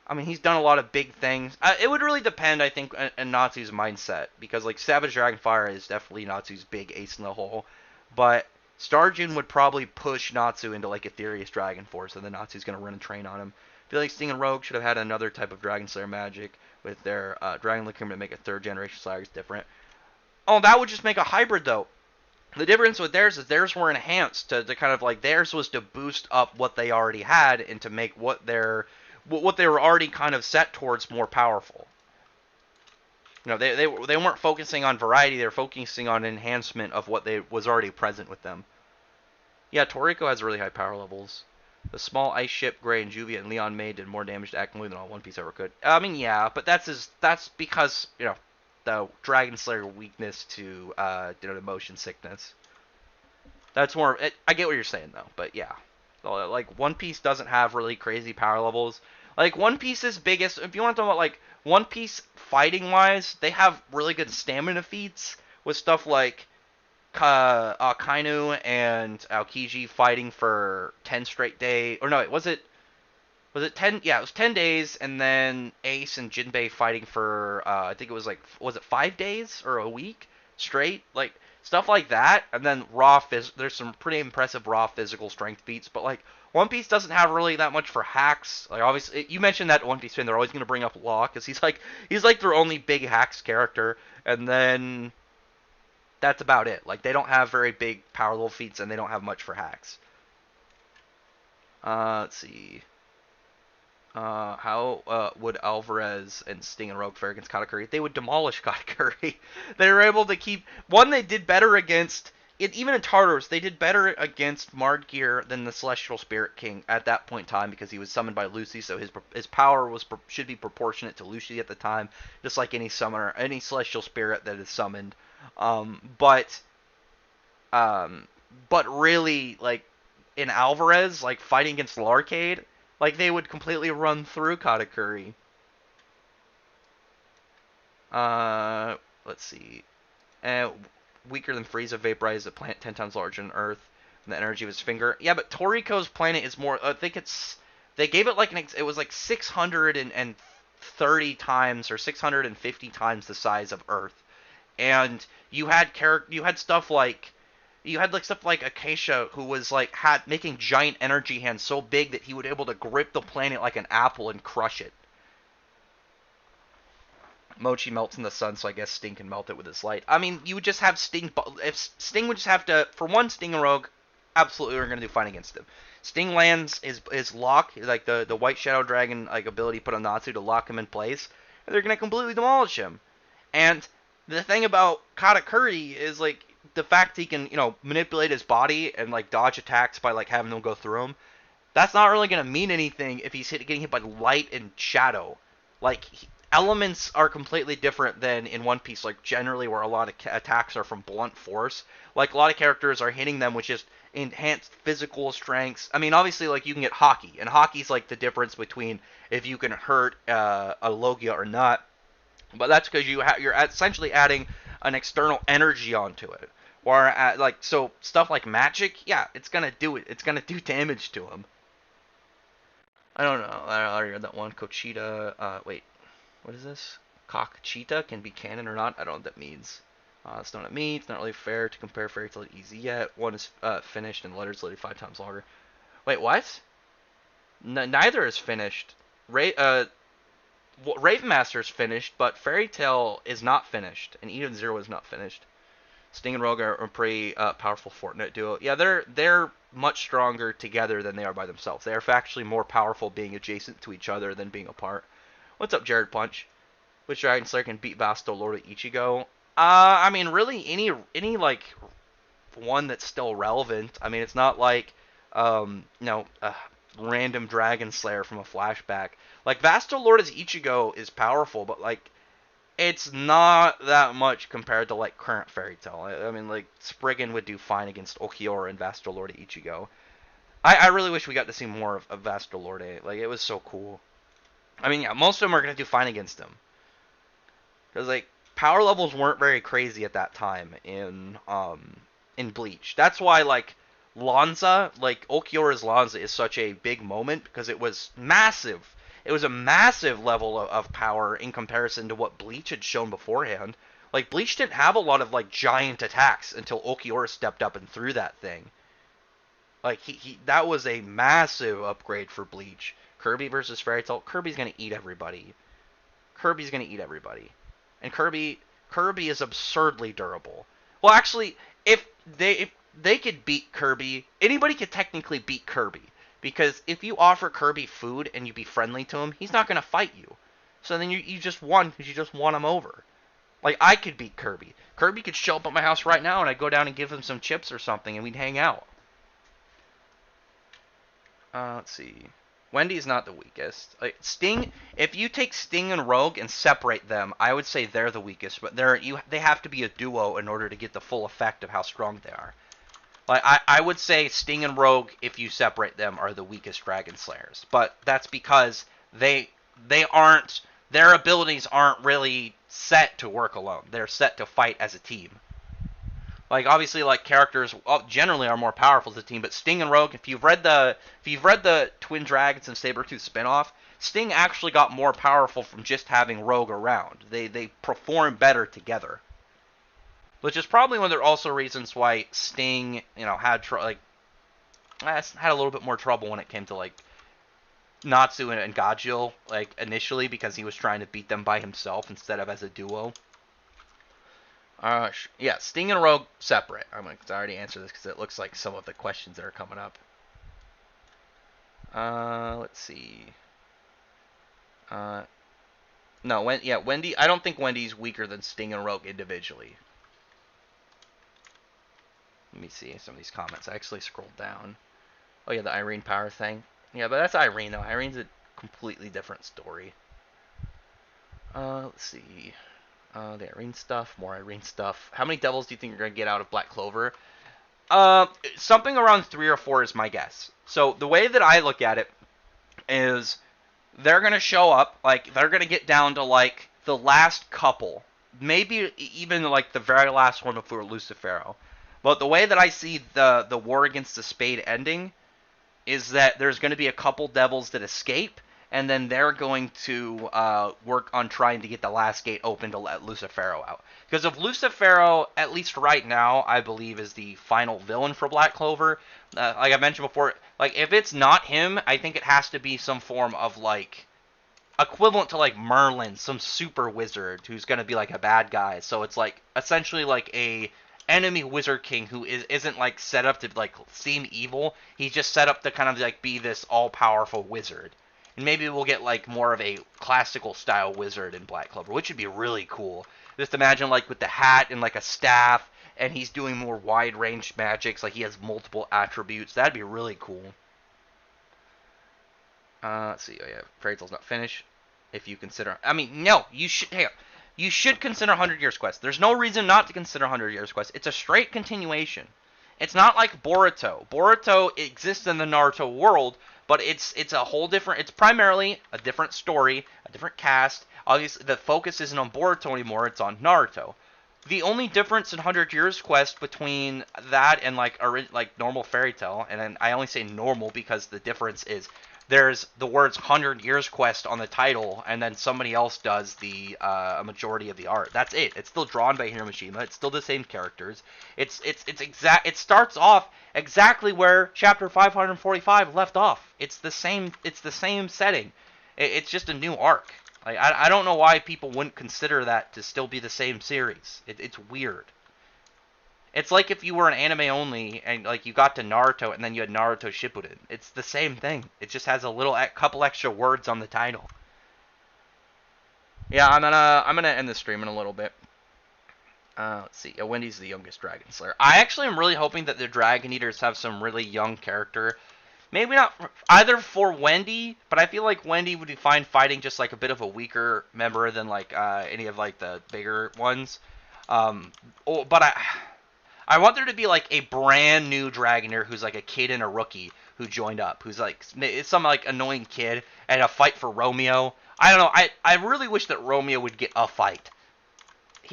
I mean, he's done a lot of big things. It would really depend, I think, on Natsu's mindset, because like Savage Dragonfire is definitely Natsu's big ace in the hole, but Starjun would probably push Natsu into like Ethereus Dragon Force, and then Natsu's gonna run and train on him. I feel like Sting and Rogue should have had another type of Dragon Slayer magic with their Dragon Liquor to make a third generation Slayers different. Oh, that would just make a hybrid though. The difference with theirs is theirs were enhanced to kind of like, theirs was to boost up what they already had and to make what they were already kind of set towards more powerful. You know, they weren't focusing on variety; they were focusing on enhancement of what they was already present with them. Yeah, Toriko has really high power levels. The small ice ship, Gray and Juvia and Leon May did more damage to Akimui than all One Piece ever could. I mean, yeah, but that's because, you know, the Dragon Slayer weakness to motion sickness. That's more. I get what you're saying though, but yeah, like One Piece doesn't have really crazy power levels. Like One Piece's biggest, if you want to talk about like One Piece fighting wise, they have really good stamina feats with stuff like Kainu and Aokiji fighting for 10 straight days. Or no, was it 10? Yeah, it was 10 days, and then Ace and Jinbei fighting for, I think it was like, was it 5 days or a week straight? Like, stuff like that. And then there's some pretty impressive raw physical strength feats, but like, One Piece doesn't have really that much for hacks. Like, obviously, you mentioned that One Piece fan, they're always going to bring up Law, because he's like their only big hacks character, and then that's about it. Like, they don't have very big power level feats, and they don't have much for hacks. Let's see. How would Alvarez and Sting and Rogue fare against Katakuri? They would demolish Katakuri. They were able to keep... One, they did better against... Even in Tartarus, they did better against Mardgear than the Celestial Spirit King at that point in time, because he was summoned by Lucy, so his power should be proportionate to Lucy at the time, just like any summoner, any Celestial Spirit that is summoned. But really, like, in Alvarez, like, fighting against Larcade, like, they would completely run through Katakuri. Let's see. Weaker than Frieza, vaporized a planet 10 times larger than Earth, and the energy of his finger. Yeah, but Toriko's planet is more, I think they gave it like it was like 630 times or 650 times the size of Earth. And you had stuff like, Acacia, who was like making giant energy hands so big that he would able to grip the planet like an apple and crush it. Mochi melts in the sun, so I guess Sting can melt it with his light. I mean, you would just have Sting. If Sting would just have to, for one, Sting and Rogue, absolutely we're going to do fine against him. Sting lands his lock, like the White Shadow Dragon like ability put on Natsu to lock him in place, and they're going to completely demolish him. And the thing about Katakuri is like the fact he can, manipulate his body and like dodge attacks by like having them go through him. That's not really going to mean anything if he's getting hit by light and shadow. Like, elements are completely different than in One Piece, like generally where a lot of attacks are from blunt force. Like, a lot of characters are hitting them with just enhanced physical strengths. I mean, obviously, like, you can get Haki, and Haki's like the difference between if you can hurt a Logia or not. But that's because you're essentially adding an external energy onto it. Or so stuff like magic, yeah, it's gonna do it. It's gonna do damage to him. I don't know. I already read that one. Cochita. Wait. What is this? Cock Cheetah can be canon or not? I don't know what that means. It's not at me. It's not really fair to compare Fairy Tail to Easy yet. One is finished and the letter's literally 5 times longer. Wait, what? Neither is finished. Raven Master is finished, but Fairy Tail is not finished, and Eden Zero is not finished. Sting and Rogue are a pretty powerful Fortnite duo. Yeah, they're much stronger together than they are by themselves. They are factually more powerful being adjacent to each other than being apart. What's up, Jared Punch? Which Dragon Slayer can beat Vasto Lord of Ichigo? I mean, really, any like one that's still relevant. I mean, it's not like random Dragon Slayer from a flashback. Like Vasto Lord as Ichigo is powerful, but like it's not that much compared to like current Fairy Tail. I mean, like Spriggan would do fine against Okiora and Vasto Lord Ichigo. I really wish we got to see more of Vasto Lord. Like it was so cool. I mean, yeah, most of them are gonna do fine against him because like power levels weren't very crazy at that time in Bleach. That's why like Lanza, like Okiora's Lanza, is such a big moment because it was massive. It was a massive level of power in comparison to what Bleach had shown beforehand. Like Bleach didn't have a lot of like giant attacks until Okiora stepped up and threw that thing. Like he that was a massive upgrade for Bleach. Kirby versus Fairy Tail. Kirby's gonna eat everybody. Kirby's gonna eat everybody. And Kirby is absurdly durable. Well, actually, if they could beat Kirby, anybody could technically beat Kirby. Because if you offer Kirby food and you be friendly to him, he's not going to fight you. So then you just won because you just won him over. Like, I could beat Kirby. Kirby could show up at my house right now and I'd go down and give him some chips or something and we'd hang out. Let's see. Wendy's not the weakest. Like, Sting, if you take Sting and Rogue and separate them, I would say they're the weakest. But they have to be a duo in order to get the full effect of how strong they are. Like, I would say Sting and Rogue, if you separate them, are the weakest Dragon Slayers. But that's because they aren't, their abilities aren't really set to work alone. They're set to fight as a team. Like, obviously, like, characters generally are more powerful as a team, but Sting and Rogue, if you've read the Twin Dragons and Sabretooth spinoff, Sting actually got more powerful from just having Rogue around. They perform better together. Which is probably one of the also reasons why Sting, had a little bit more trouble when it came to like Natsu and Gajil, like initially because he was trying to beat them by himself instead of as a duo. Yeah, Sting and Rogue separate. I already answered this because it looks like some of the questions that are coming up. Let's see. No, Wendy. I don't think Wendy's weaker than Sting and Rogue individually. Let me see some of these comments. I actually scrolled down. Oh yeah, the Irene power thing. Yeah, but that's Irene though. Irene's a completely different story. Let's see. The Irene stuff, more Irene stuff. How many devils do you think you're gonna get out of Black Clover? Something around 3 or 4 is my guess. So the way that I look at it is they're gonna show up, like they're gonna get down to like the last couple, maybe even like the very last one before Lucifero. But the way that I see the war against the Spade ending is that there's going to be a couple devils that escape, and then they're going to work on trying to get the last gate open to let Lucifero out. Because if Lucifero, at least right now, I believe is the final villain for Black Clover, like I mentioned before, like if it's not him, I think it has to be some form of like equivalent to like Merlin, some super wizard who's going to be like a bad guy. So it's like essentially like a enemy wizard king who isn't like set up to like seem evil. He's just set up to kind of like be this all-powerful wizard. And maybe we'll get like more of a classical style wizard in Black Clover, which would be really cool. Just imagine like with the hat and like a staff, and he's doing more wide-ranged magics, like he has multiple attributes. That'd be really cool. Let's see. Oh yeah, Fairy Tail's not finished. If you consider, I mean, no, you should. Hey, you should consider 100 Years Quest. There's no reason not to consider 100 Years Quest. It's a straight continuation. It's not like Boruto. Boruto exists in the Naruto world, but it's a whole different. It's primarily a different story, a different cast. Obviously, the focus isn't on Boruto anymore. It's on Naruto. The only difference in 100 Years Quest between that and like normal Fairy Tail, and then I only say normal because the difference is there's the words 100 Years Quest on the title, and then somebody else does the a majority of the art. That's it. It's still drawn by Hiromashima. It's still the same characters. It's exact. It starts off exactly where chapter 545 left off. It's the same. It's the same setting. It's just a new arc. Like I don't know why people wouldn't consider that to still be the same series. It's weird. It's like if you were an anime only and like you got to Naruto and then you had Naruto Shippuden. It's the same thing. It just has a couple extra words on the title. Yeah, I'm gonna end the stream in a little bit. Let's see. Wendy's the youngest Dragon Slayer. I actually am really hoping that the Dragon Eaters have some really young character. Maybe not either for Wendy, but I feel like Wendy would be fine fighting just like a bit of a weaker member than like any of like the bigger ones. But I want there to be like a brand new Dragonair who's like a kid and a rookie who joined up, who's like some like annoying kid and a fight for Romeo. I don't know. I really wish that Romeo would get a fight.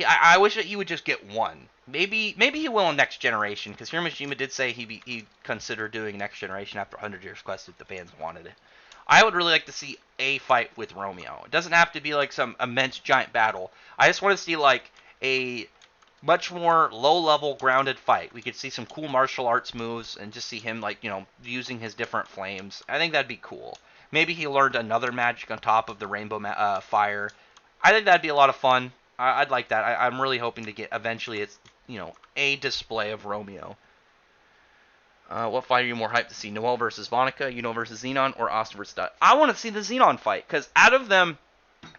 I wish that he would just get one. Maybe he will in Next Generation, because Hiromashima did say he'd consider doing Next Generation after 100 Years Quest if the fans wanted it. I would really like to see a fight with Romeo. It doesn't have to be like some immense giant battle. I just want to see like a much more low-level, grounded fight. We could see some cool martial arts moves and just see him, like, using his different flames. I think that'd be cool. Maybe he learned another magic on top of the rainbow fire. I think that'd be a lot of fun. I'd like that. I'm really hoping to get, eventually, a display of Romeo. What fight are you more hyped to see? Noelle versus Vonica, Yuno versus Xenon, or Asta versus Dante? I want to see the Xenon fight, because out of them,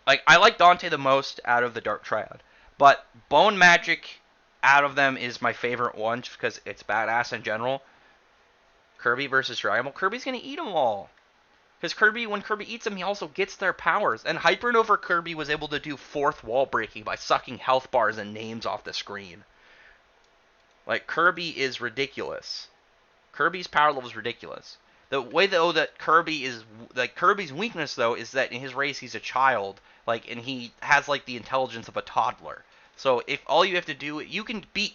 like, I like Dante the most out of the Dark Triad. But Bone Magic out of them is my favorite one just because it's badass in general. Kirby versus Dragon Ball. Kirby's going to eat them all. Because when Kirby eats them, he also gets their powers. And Hypernova Kirby was able to do fourth wall breaking by sucking health bars and names off the screen. Like, Kirby is ridiculous. Kirby's power level is ridiculous. The way, though, that Kirby is... Like, Kirby's weakness, though, is that in his race, he's a child. Like, and he has, like, the intelligence of a toddler. So if all you have to do,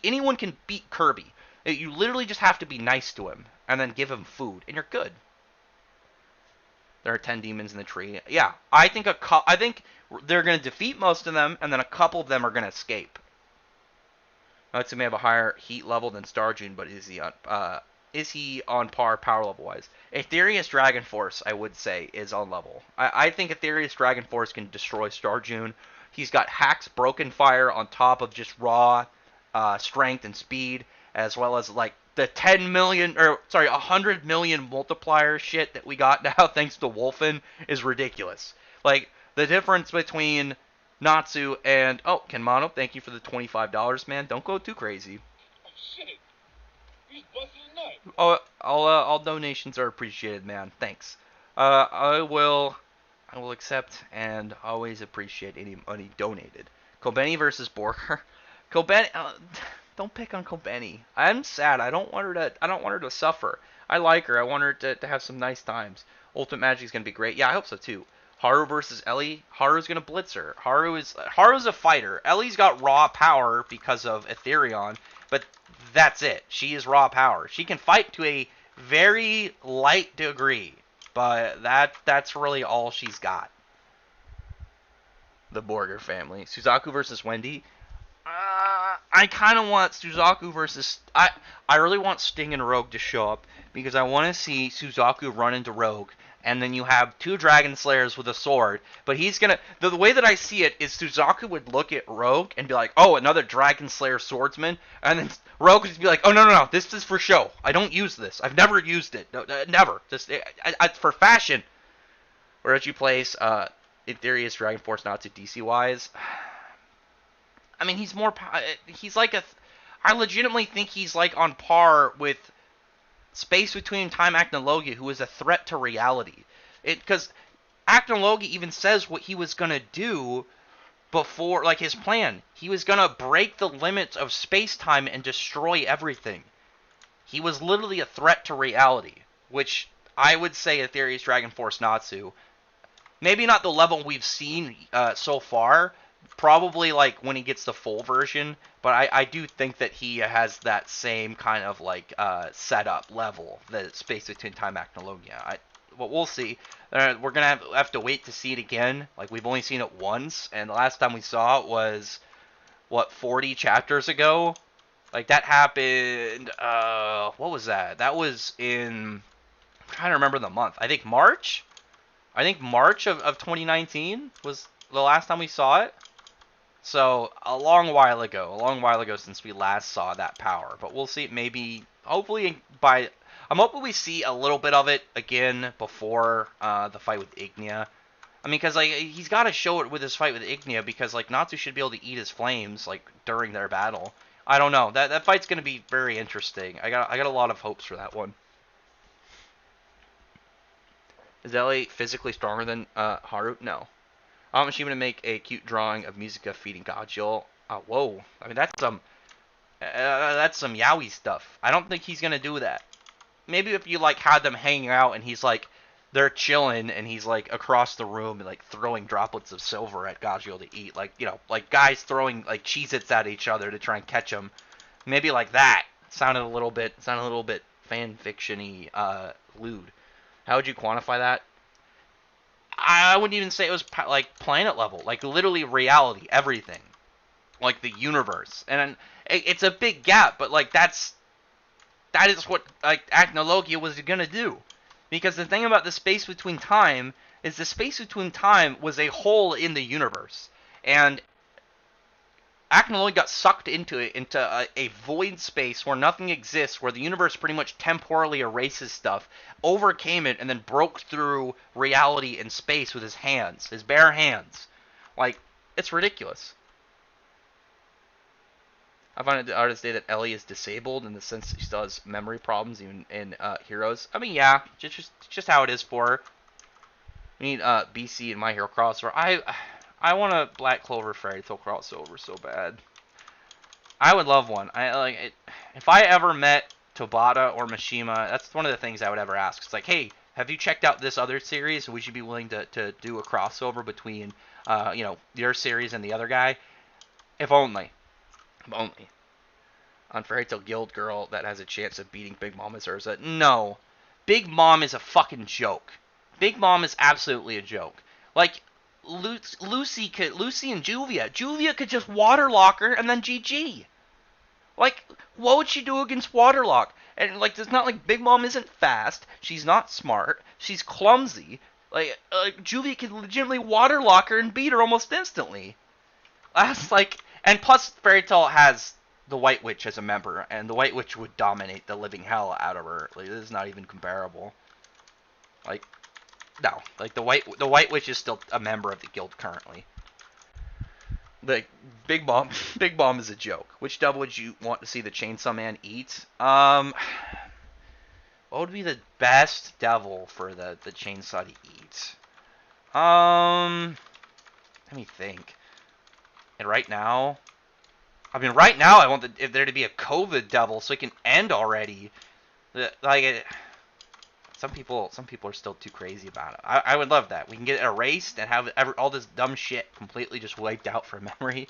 anyone can beat Kirby. You literally just have to be nice to him and then give him food, and you're good. There are 10 demons in the tree. Yeah, I think they're going to defeat most of them, and then a couple of them are going to escape. Natsu may have a higher heat level than Starjun, but is he on par power level wise? Aetherius Dragon Force, I would say, is on level. I think Aetherius Dragon Force can destroy Starjun. He's got Hack's Broken Fire on top of just raw strength and speed, as well as like the 100 million multiplier shit that we got now thanks to Wolfen is ridiculous. Like, the difference between Natsu and... Oh, Kenmano, thank you for the $25, man. Don't go too crazy. Oh, shit. He's busting a nut. Oh, all donations are appreciated, man. Thanks. I will accept and always appreciate any money donated. Kobeni versus Borger. Kobeni, don't pick on Kobeni. I'm sad. I don't want her to suffer. I like her. I want her to have some nice times. Ultimate Magic is gonna be great. Yeah, I hope so too. Haru versus Ellie. Haru's gonna blitz her. Haru's a fighter. Ellie's got raw power because of Ethereon, but that's it. She is raw power. She can fight to a very light degree, but that's really all she's got. The Borger family. Suzaku versus Wendy. I kind of want Suzaku versus... I really want Sting and Rogue to show up, because I want to see Suzaku run into Rogue, and then you have two Dragon Slayers with a sword, but he's gonna... The way that I see it is Suzaku would look at Rogue and be like, oh, another Dragon Slayer swordsman, and then Rogue would be like, oh, no, this is for show. I don't use this. I've never used it. No, never. Just it's for fashion. Where would you place Aetherius Dragon Force Natsu DC-wise? I mean, he's like I legitimately think he's like on par with Space Between Time Acnologia, who is a threat to reality. Because Acnologia even says what he was gonna do before, like his plan. He was gonna break the limits of space-time and destroy everything. He was literally a threat to reality, which I would say Aetherius Dragon Force Natsu. Maybe not the level we've seen so far. Probably like when he gets the full version, but I do think that he has that same kind of like setup level that Space Between Time Acnologia. but we'll see. We're gonna have to wait to see it again. Like, we've only seen it once, and the last time we saw it was, what, 40 chapters ago? Like, that happened, what was that? That was in, I'm trying to remember the month. I think March? I think March of 2019 was the last time we saw it. So, a long while ago since we last saw that power. But we'll see, maybe, hopefully I'm hoping we see a little bit of it again before the fight with Ignia. I mean, because, like, he's got to show it with his fight with Ignia, because, like, Natsu should be able to eat his flames, like, during their battle. I don't know. That fight's going to be very interesting. I got a lot of hopes for that one. Is Ellie physically stronger than Haru? No. I'm going to make a cute drawing of Musica feeding Gajil. Whoa. I mean, that's some yaoi stuff. I don't think he's going to do that. Maybe if you, like, had them hanging out and he's, like, they're chilling and he's, like, across the room and, like, throwing droplets of silver at Gajil to eat. Like, you know, like guys throwing, like, Cheez-Its at each other to try and catch him. Maybe like that. Sounded a little bit fan fiction-y, lewd. How would you quantify that? I wouldn't even say it was like planet level, like literally reality, everything, like the universe, and it's a big gap, but like that is what like Acnologia was gonna do, because the thing about the space between time is the space between time was a hole in the universe, and Acnologia got sucked into a void space where nothing exists, where the universe pretty much temporally erases stuff, overcame it, and then broke through reality and space with his hands, his bare hands. Like, it's ridiculous. I find it the artist say that Ellie is disabled in the sense that she still has memory problems even in Heroes. I mean, yeah, just how it is for her. We need BC and My Hero crossover. I want a Black Clover Fairy Tail crossover so bad. I would love one. I like it. If I ever met Tabata or Mishima, that's one of the things I would ever ask. It's like, hey, have you checked out this other series? Would you be willing to do a crossover between, you know, your series and the other guy? If only. If only. On Fairy Tail Guild Girl that has a chance of beating Big Mom as Urza. No. Big Mom is a fucking joke. Big Mom is absolutely a joke. Like, Lucy and Juvia could just waterlock her and then GG. Like, what would she do against waterlock? And like, it's not like Big Mom isn't fast. She's not smart. She's clumsy. Like Juvia could legitimately waterlock her and beat her almost instantly. That's like, and plus Fairy Tail has the White Witch as a member, and the White Witch would dominate the living hell out of her. Like, this is not even comparable. Like, no, like the White Witch is still a member of the guild currently. Like, Big Mom is a joke. Which devil would you want to see the Chainsaw Man eat? What would be the best devil for the chainsaw to eat? Let me think. And right now, I want there to be a COVID devil so it can end already. Like, some people are still too crazy about it. I would love that. We can get it erased and have all this dumb shit completely just wiped out from memory.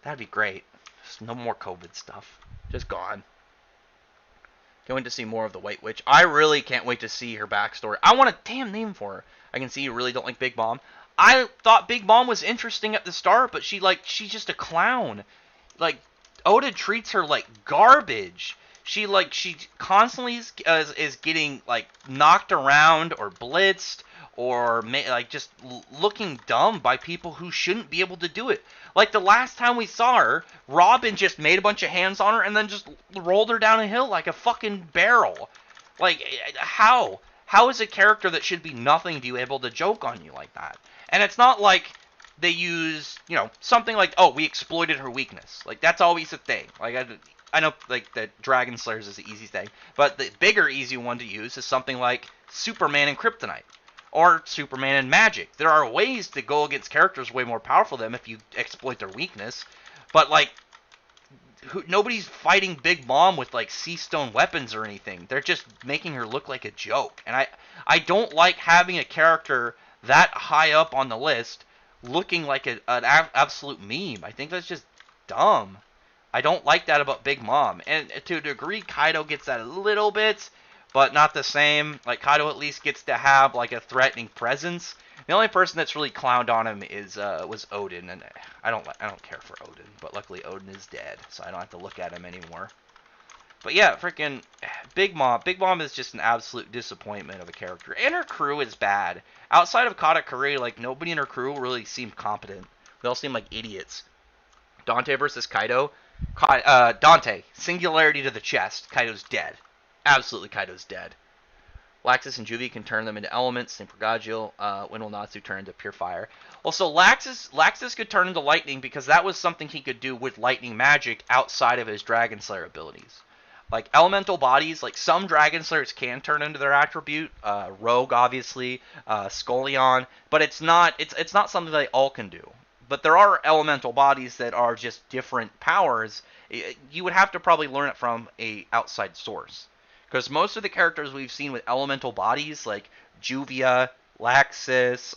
That'd be great. Just no more COVID stuff. Just gone. Can't wait to see more of the White Witch. I really can't wait to see her backstory. I want a damn name for her. I can see you really don't like Big Mom. I thought Big Mom was interesting at the start, but she's just a clown. Like, Oda treats her like garbage. She constantly is getting like knocked around or blitzed or like just looking dumb by people who shouldn't be able to do it. Like the last time we saw her, Robin just made a bunch of hands on her and then just rolled her down a hill like a fucking barrel. Like, how is a character that should be nothing to you able to joke on you like that? And it's not like they use, you know, something like, oh, we exploited her weakness. Like, that's always a thing. Like, I know, like, that Dragon Slayers is the easy thing, but the bigger easy one to use is something like Superman and Kryptonite, or Superman and Magic. There are ways to go against characters way more powerful than them if you exploit their weakness, but, like, nobody's fighting Big Mom with, like, sea stone weapons or anything. They're just making her look like a joke, and I don't like having a character that high up on the list looking like an absolute meme. I think that's just dumb. I don't like that about Big Mom. And to a degree, Kaido gets that a little bit, but not the same. Like, Kaido at least gets to have like a threatening presence. The only person that's really clowned on him was Odin, and I don't care for Odin, but luckily Odin is dead, so I don't have to look at him anymore. But yeah, freaking Big Mom. Big Mom is just an absolute disappointment of a character, and her crew is bad. Outside of Katakuri, like nobody in her crew really seemed competent. They all seem like idiots. Dante versus Kaido. Dante, singularity to the chest. Kaido's dead. Absolutely, Kaido's dead. Laxus and Juvie can turn them into elements. Same for Gajil. When will Natsu turn into pure fire? Also, Laxus could turn into lightning because that was something he could do with lightning magic outside of his Dragon Slayer abilities. Like elemental bodies, like some Dragon Slayers can turn into their attribute. Rogue, obviously, Scullion, but it's not something they all can do. But there are elemental bodies that are just different powers. You would have to probably learn it from a outside source. Because most of the characters we've seen with elemental bodies, like Juvia, Laxus,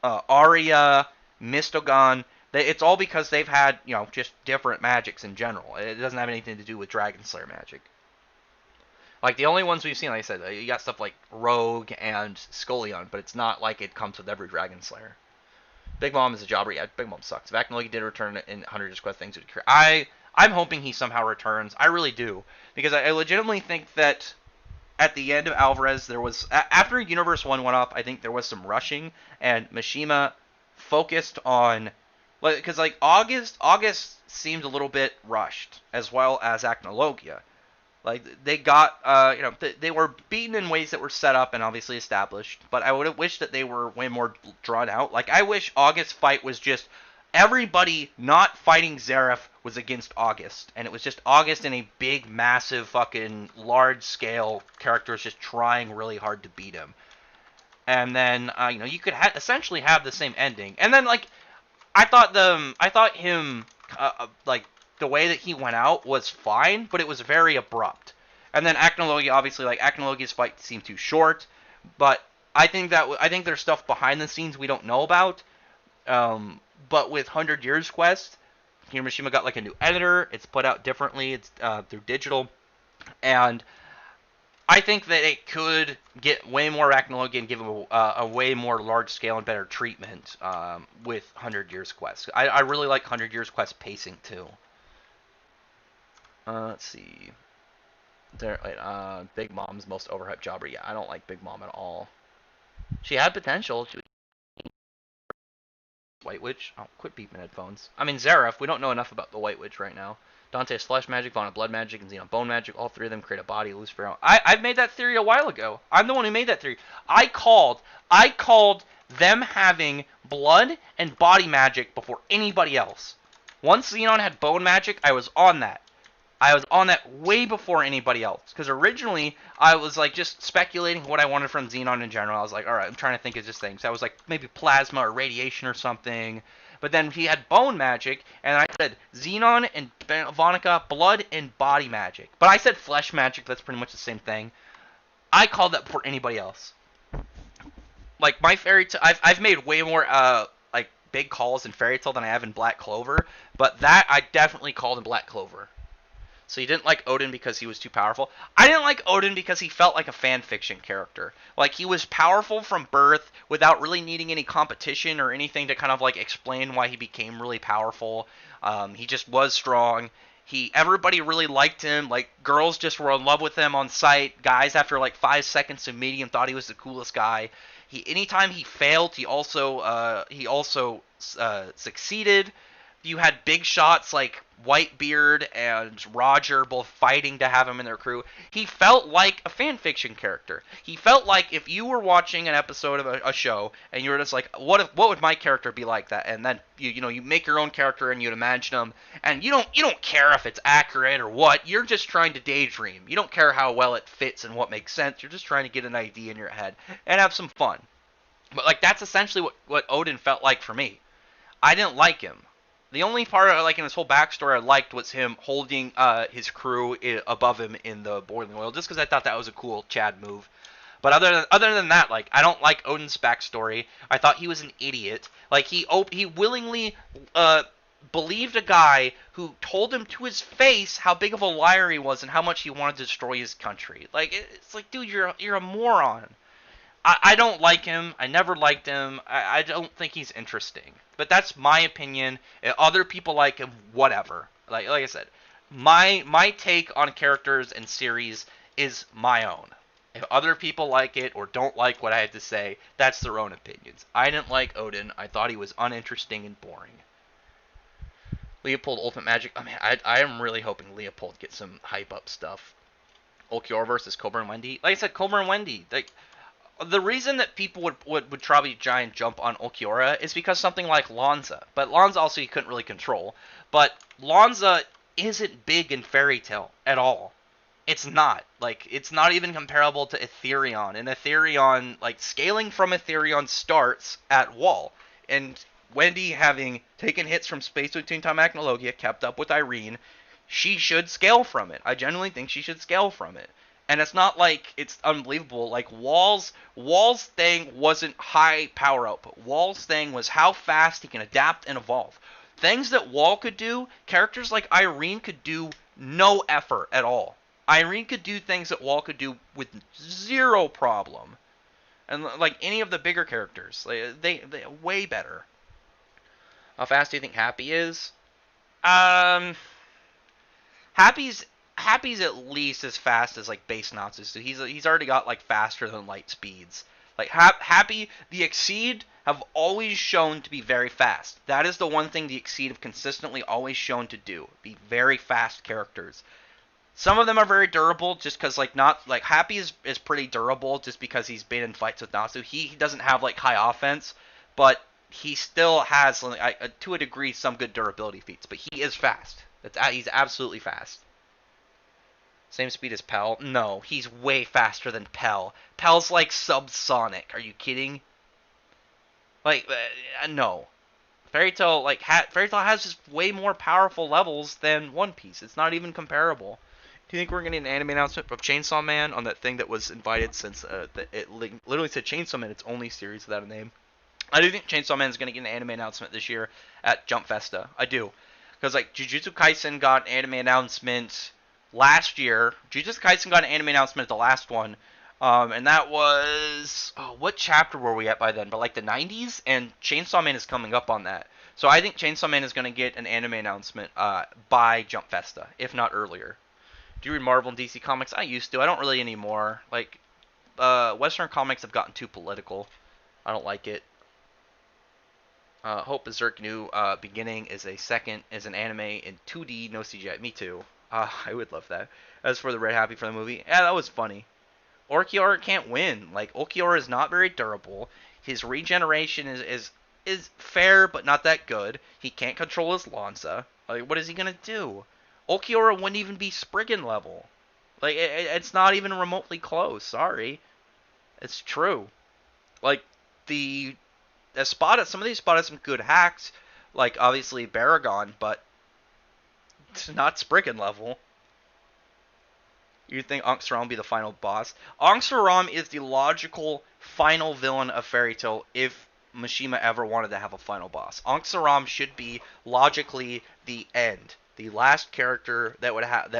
Arya, Mistogon, it's all because they've had, just different magics in general. It doesn't have anything to do with Dragon Slayer magic. Like, the only ones we've seen, like I said, you got stuff like Rogue and Scullion, but it's not like it comes with every Dragon Slayer. Big Mom is a jobber. Yeah, Big Mom sucks. If Akinogi did return in 100 Years Quest, things would occur. I'm hoping he somehow returns. I really do. Because I legitimately think that at the end of Alvarez, there was... After Universe 1 went up, I think there was some rushing, and Mishima focused on... Because, like, August seemed a little bit rushed, as well as Acnologia. Like, they got, they were beaten in ways that were set up and obviously established, but I would have wished that they were way more drawn out. Like, I wish August's fight was just everybody not fighting Zeref was against August, and it was just August and a big, massive, fucking large-scale characters just trying really hard to beat him. And then, you could essentially have the same ending. And then, like, I thought him, the way that he went out was fine, but it was very abrupt. And then Acnologia, obviously, like, Acnologia's fight seemed too short, but I think there's stuff behind the scenes we don't know about. But with 100 Years Quest, Hiroshima got, like, a new editor. It's put out differently. It's through digital. And I think that it could get way more Acnologia and give him a way more large-scale and better treatment with 100 Years Quest. I really like 100 Years Quest pacing, too. Let's see. Big Mom's most overhyped jobber. Yeah, I don't like Big Mom at all. She had potential. She was White Witch. Oh, quit beeping headphones. I mean, Zeref. We don't know enough about the White Witch right now. Dante has flesh magic, Vaughn blood magic, and Xenon bone magic. All three of them create a body. Lucifer. I've made that theory a while ago. I'm the one who made that theory. I called them having blood and body magic before anybody else. Once Xenon had bone magic, I was on that. I was on that way before anybody else. Because originally, I was like just speculating what I wanted from Xenon in general. I was like, alright, I'm trying to think of just things. I was like, maybe plasma or radiation or something. But then he had bone magic, and I said Xenon and Vonica, blood and body magic. But I said flesh magic, that's pretty much the same thing. I called that before anybody else. Like, my Fairy Tail, I've made way more, like, big calls in Fairy Tail than I have in Black Clover. But that, I definitely called in Black Clover. So you didn't like Odin because he was too powerful. I didn't like Odin because he felt like a fan fiction character. Like, he was powerful from birth without really needing any competition or anything to kind of, like, explain why he became really powerful. He just was strong. Everybody really liked him. Like, girls just were in love with him on sight. Guys, after, like, 5 seconds of meeting him, thought he was the coolest guy. Anytime he failed, he also succeeded. You had big shots like Whitebeard and Roger both fighting to have him in their crew. He felt like a fanfiction character. He felt like if you were watching an episode of a show and you were just like, what would my character be like that? And then you make your own character and you'd imagine them, and you don't care if it's accurate or what. You're just trying to daydream. You don't care how well it fits and what makes sense. You're just trying to get an idea in your head and have some fun. But like that's essentially what Odin felt like for me. I didn't like him. The only part I like in his whole backstory I liked was him holding his crew above him in the boiling oil, just because I thought that was a cool Chad move. But other than that, like I don't like Odin's backstory. I thought he was an idiot. Like he willingly believed a guy who told him to his face how big of a liar he was and how much he wanted to destroy his country. Like, it's like, dude, you're a moron. I don't like him. I never liked him. I don't think he's interesting. But that's my opinion. If other people like him, whatever. Like I said, my take on characters and series is my own. If other people like it or don't like what I have to say, that's their own opinions. I didn't like Odin. I thought he was uninteresting and boring. Leopold Ultimate Magic. I mean, I am really hoping Leopold gets some hype up stuff. Ulquiorra versus Cobra and Wendy. Like I said, Cobra and Wendy. Like, the reason that people would probably giant jump on Ulquiorra is because something like Lonza. But Lonza also you couldn't really control. But Lonza isn't big in Fairy Tail at all. It's not. Like, it's not even comparable to Etherion. And Etherion, like, scaling from Etherion starts at Wall. And Wendy, having taken hits from Space Between Time and Acnologia, kept up with Irene, she should scale from it. I genuinely think she should scale from it. And it's not like it's unbelievable. Like, Wall's thing wasn't high power output. Wall's thing was how fast he can adapt and evolve. Things that Wall could do, characters like Irene could do no effort at all. Irene could do things that Wall could do with zero problem. And like any of the bigger characters, they way better. How fast do you think Happy is? Happy's at least as fast as like base Natsu. So he's already got like faster than light speeds. Like Happy, the Exceed have always shown to be very fast. That is the one thing the Exceed have consistently always shown to do. Be very fast characters. Some of them are very durable just because, like, not, like, Happy is pretty durable just because he's been in fights with Natsu. He doesn't have, like, high offense, but he still has, to a degree, some good durability feats. But he is fast. He's absolutely fast. Same speed as Pell? No, he's way faster than Pell. Pell's, like, subsonic. Are you kidding? Like, no. Fairy Tail has just way more powerful levels than One Piece. It's not even comparable. Do you think we're going to get an anime announcement of Chainsaw Man on that thing that was invited since it literally said Chainsaw Man, its only series without a name? I do think Chainsaw Man is going to get an anime announcement this year at Jump Festa. I do. Because, like, Jujutsu Kaisen got an anime announcement last year. Jujutsu Kaisen got an anime announcement at the last one. And that was... Oh, what chapter were we at by then? But, like, the 90s? And Chainsaw Man is coming up on that. So I think Chainsaw Man is going to get an anime announcement by Jump Festa, if not earlier. Do you read Marvel and DC comics? I used to. I don't really anymore. Like, Western comics have gotten too political. I don't like it. Hope Berserk New Beginning is an anime in 2D, no CGI. Me too. I would love that. As for the Red Happy for the movie, yeah, that was funny. Ulquiorra can't win. Like, Ulquiorra is not very durable. His regeneration is fair, but not that good. He can't control his Lanza. Like, what is he gonna do? Ulquiorra wouldn't even be Spriggan level. Like, it's not even remotely close. Sorry. It's true. Like, some of these spotted some good hacks. Like, obviously, Baragon, but it's not Spriggan level. You think Ankh-Saram will be the final boss? Ankh-Saram is the logical final villain of Fairy Tail if Mishima ever wanted to have a final boss. Ankh-Saram should be logically the end. The last character that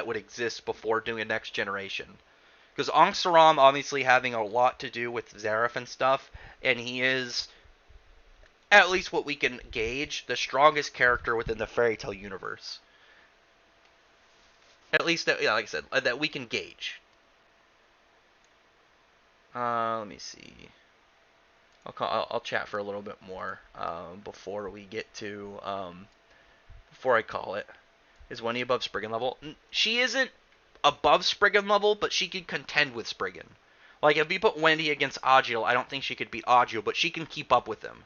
would exist before doing a next generation. Because Ankh-Saram obviously having a lot to do with Zareth and stuff, and he is, at least what we can gauge, the strongest character within the Fairy Tail universe. At least, like I said, that we can gauge. Let me see. I'll chat for a little bit more before we get to before I call it. Is Wendy above Spriggan level? She isn't above Spriggan level, but she can contend with Spriggan. Like, if we put Wendy against Agil, I don't think she could beat Agil, but she can keep up with him.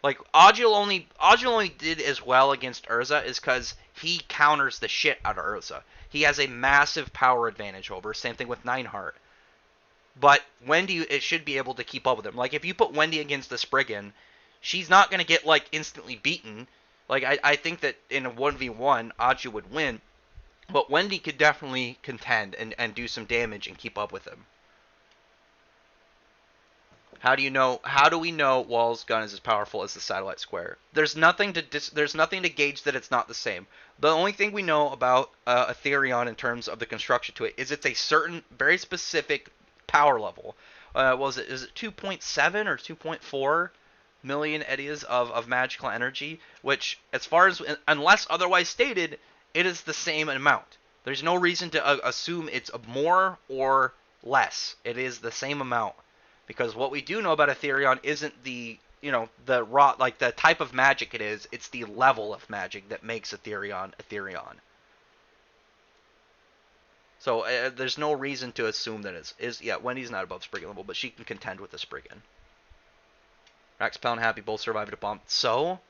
Like, Agil only did as well against Urza is because he counters the shit out of Urza. He has a massive power advantage over. Same thing with Nineheart. But Wendy, it should be able to keep up with him. Like, if you put Wendy against the Spriggan, she's not going to get, like, instantly beaten. Like, I think that in a 1v1, Agil would win. But Wendy could definitely contend and do some damage and keep up with him. How do you know? How do we know Wall's gun is as powerful as the satellite square? There's nothing to there's nothing to gauge that it's not the same. The only thing we know about Ethereon in terms of the construction to it is it's a certain, very specific power level. Was it is it 2.7 or 2.4 million eddies of magical energy? Which, as far as unless otherwise stated, it is the same amount. There's no reason to assume it's more or less. It is the same amount. Because what we do know about Ethereon isn't the, the raw, like the type of magic it is, it's the level of magic that makes Ethereon Ethereon. So there's no reason to assume that yeah, Wendy's not above Spriggan level, but she can contend with the Spriggan. Rax, Pell, and Happy both survived a bomb. So?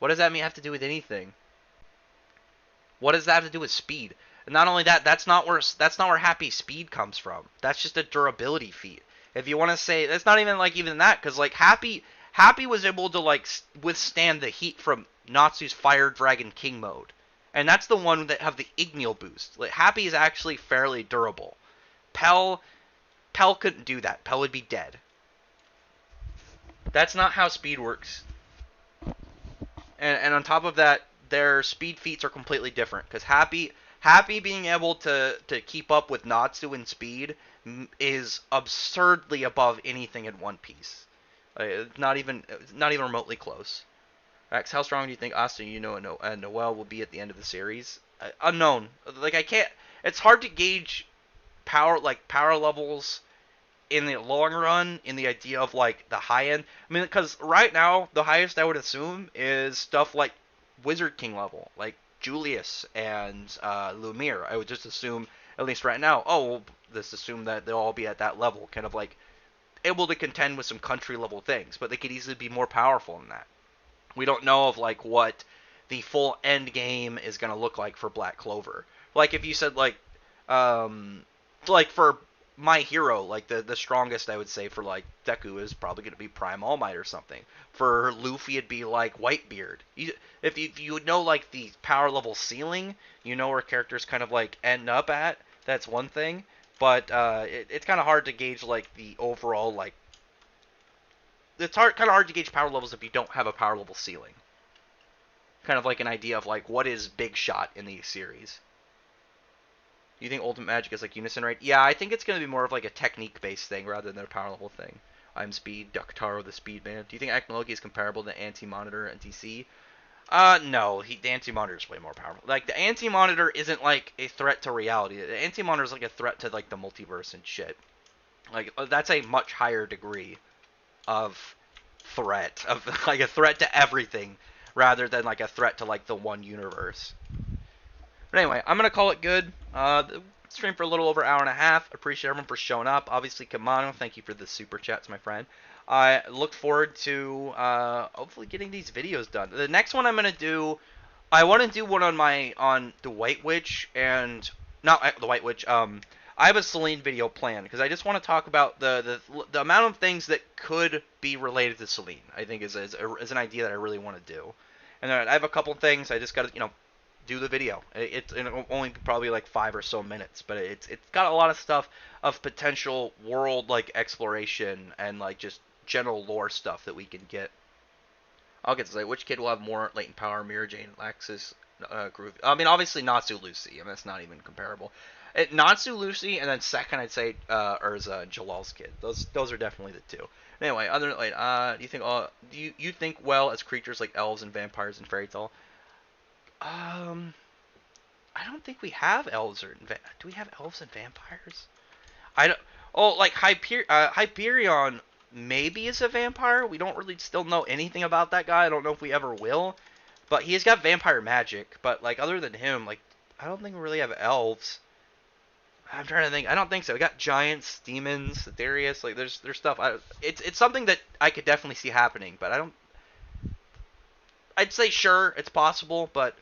What does that mean have to do with anything? What does that have to do with speed? And not only that, that's not where Happy's speed comes from. That's just a durability feat. If you want to say, that's not even even that, because Happy was able to withstand the heat from Natsu's Fire Dragon King mode, and that's the one that have the Igneel boost. Happy is actually fairly durable. Pell couldn't do that. Pell would be dead. That's not how speed works. And on top of that, their speed feats are completely different, because Happy being able to keep up with Natsu in speed is absurdly above anything in One Piece. Not even remotely close. Max, how strong do you think Asta, and Noelle will be at the end of the series? Unknown. I can't. It's hard to gauge power levels in the long run, in the idea of the high end. I mean, because right now the highest I would assume is stuff like Wizard King level, like Julius and Lumiere. I would just assume, at least right now, let's assume that they'll all be at that level, kind of able to contend with some country level things, but they could easily be more powerful than that. We don't know of what the full end game is going to look like for Black Clover. If you said for My Hero, the strongest I would say for Deku is probably going to be Prime All Might or something. For Luffy, it'd be Whitebeard. If you know the power level ceiling, you know where characters kind of end up at. That's one thing, but it's kind of hard to gauge the overall It's kind of hard to gauge power levels if you don't have a power level ceiling. Kind of an idea of what is Big Shot in the series. Do you think Ultimate Magic is Unison Raid? Yeah, I think it's going to be more of a technique-based thing rather than a power level thing. I'm Speed, Ducktaro the Speed Man. Do you think Acnology is comparable to Anti-Monitor and TC? No. The Anti-Monitor is way more powerful. The Anti-Monitor isn't a threat to reality. The Anti-Monitor is a threat to the multiverse and shit. That's a much higher degree of threat, of a threat to everything, rather than a threat to the one universe. But anyway, I'm gonna call it good. Stream for a little over an hour and a half. Appreciate everyone for showing up. Obviously, Kamano, thank you for the super chats, my friend. I look forward to hopefully getting these videos done. The next one I'm gonna do, I want to do one on the White Witch and not the White Witch. I have a Selene video planned because I just want to talk about the amount of things that could be related to Selene. I think is an idea that I really want to do. And then I have a couple things. I just got to do the video. It's only probably 5 or so minutes, but it's got a lot of stuff of potential world exploration and just general lore stuff that we can get. I'll get to say which kid will have more latent power, Mira Jane, Laxus, Groovy. I mean, obviously Natsu Lucy. I mean, that's not even comparable. Natsu Lucy, and then second I'd say Urza and Jalal's kid. Those are definitely the two. Anyway, do you think you think as creatures like elves and vampires and fairy tale? I don't think we have elves or do we have elves and vampires? I don't. Oh, Hyperion maybe is a vampire. We don't really still know anything about that guy. I don't know if we ever will. But he's got vampire magic. But other than him, I don't think we really have elves. I'm trying to think. I don't think so. We got giants, demons, Darius. There's stuff. It's something that I could definitely see happening. But I don't. I'd say sure, it's possible, but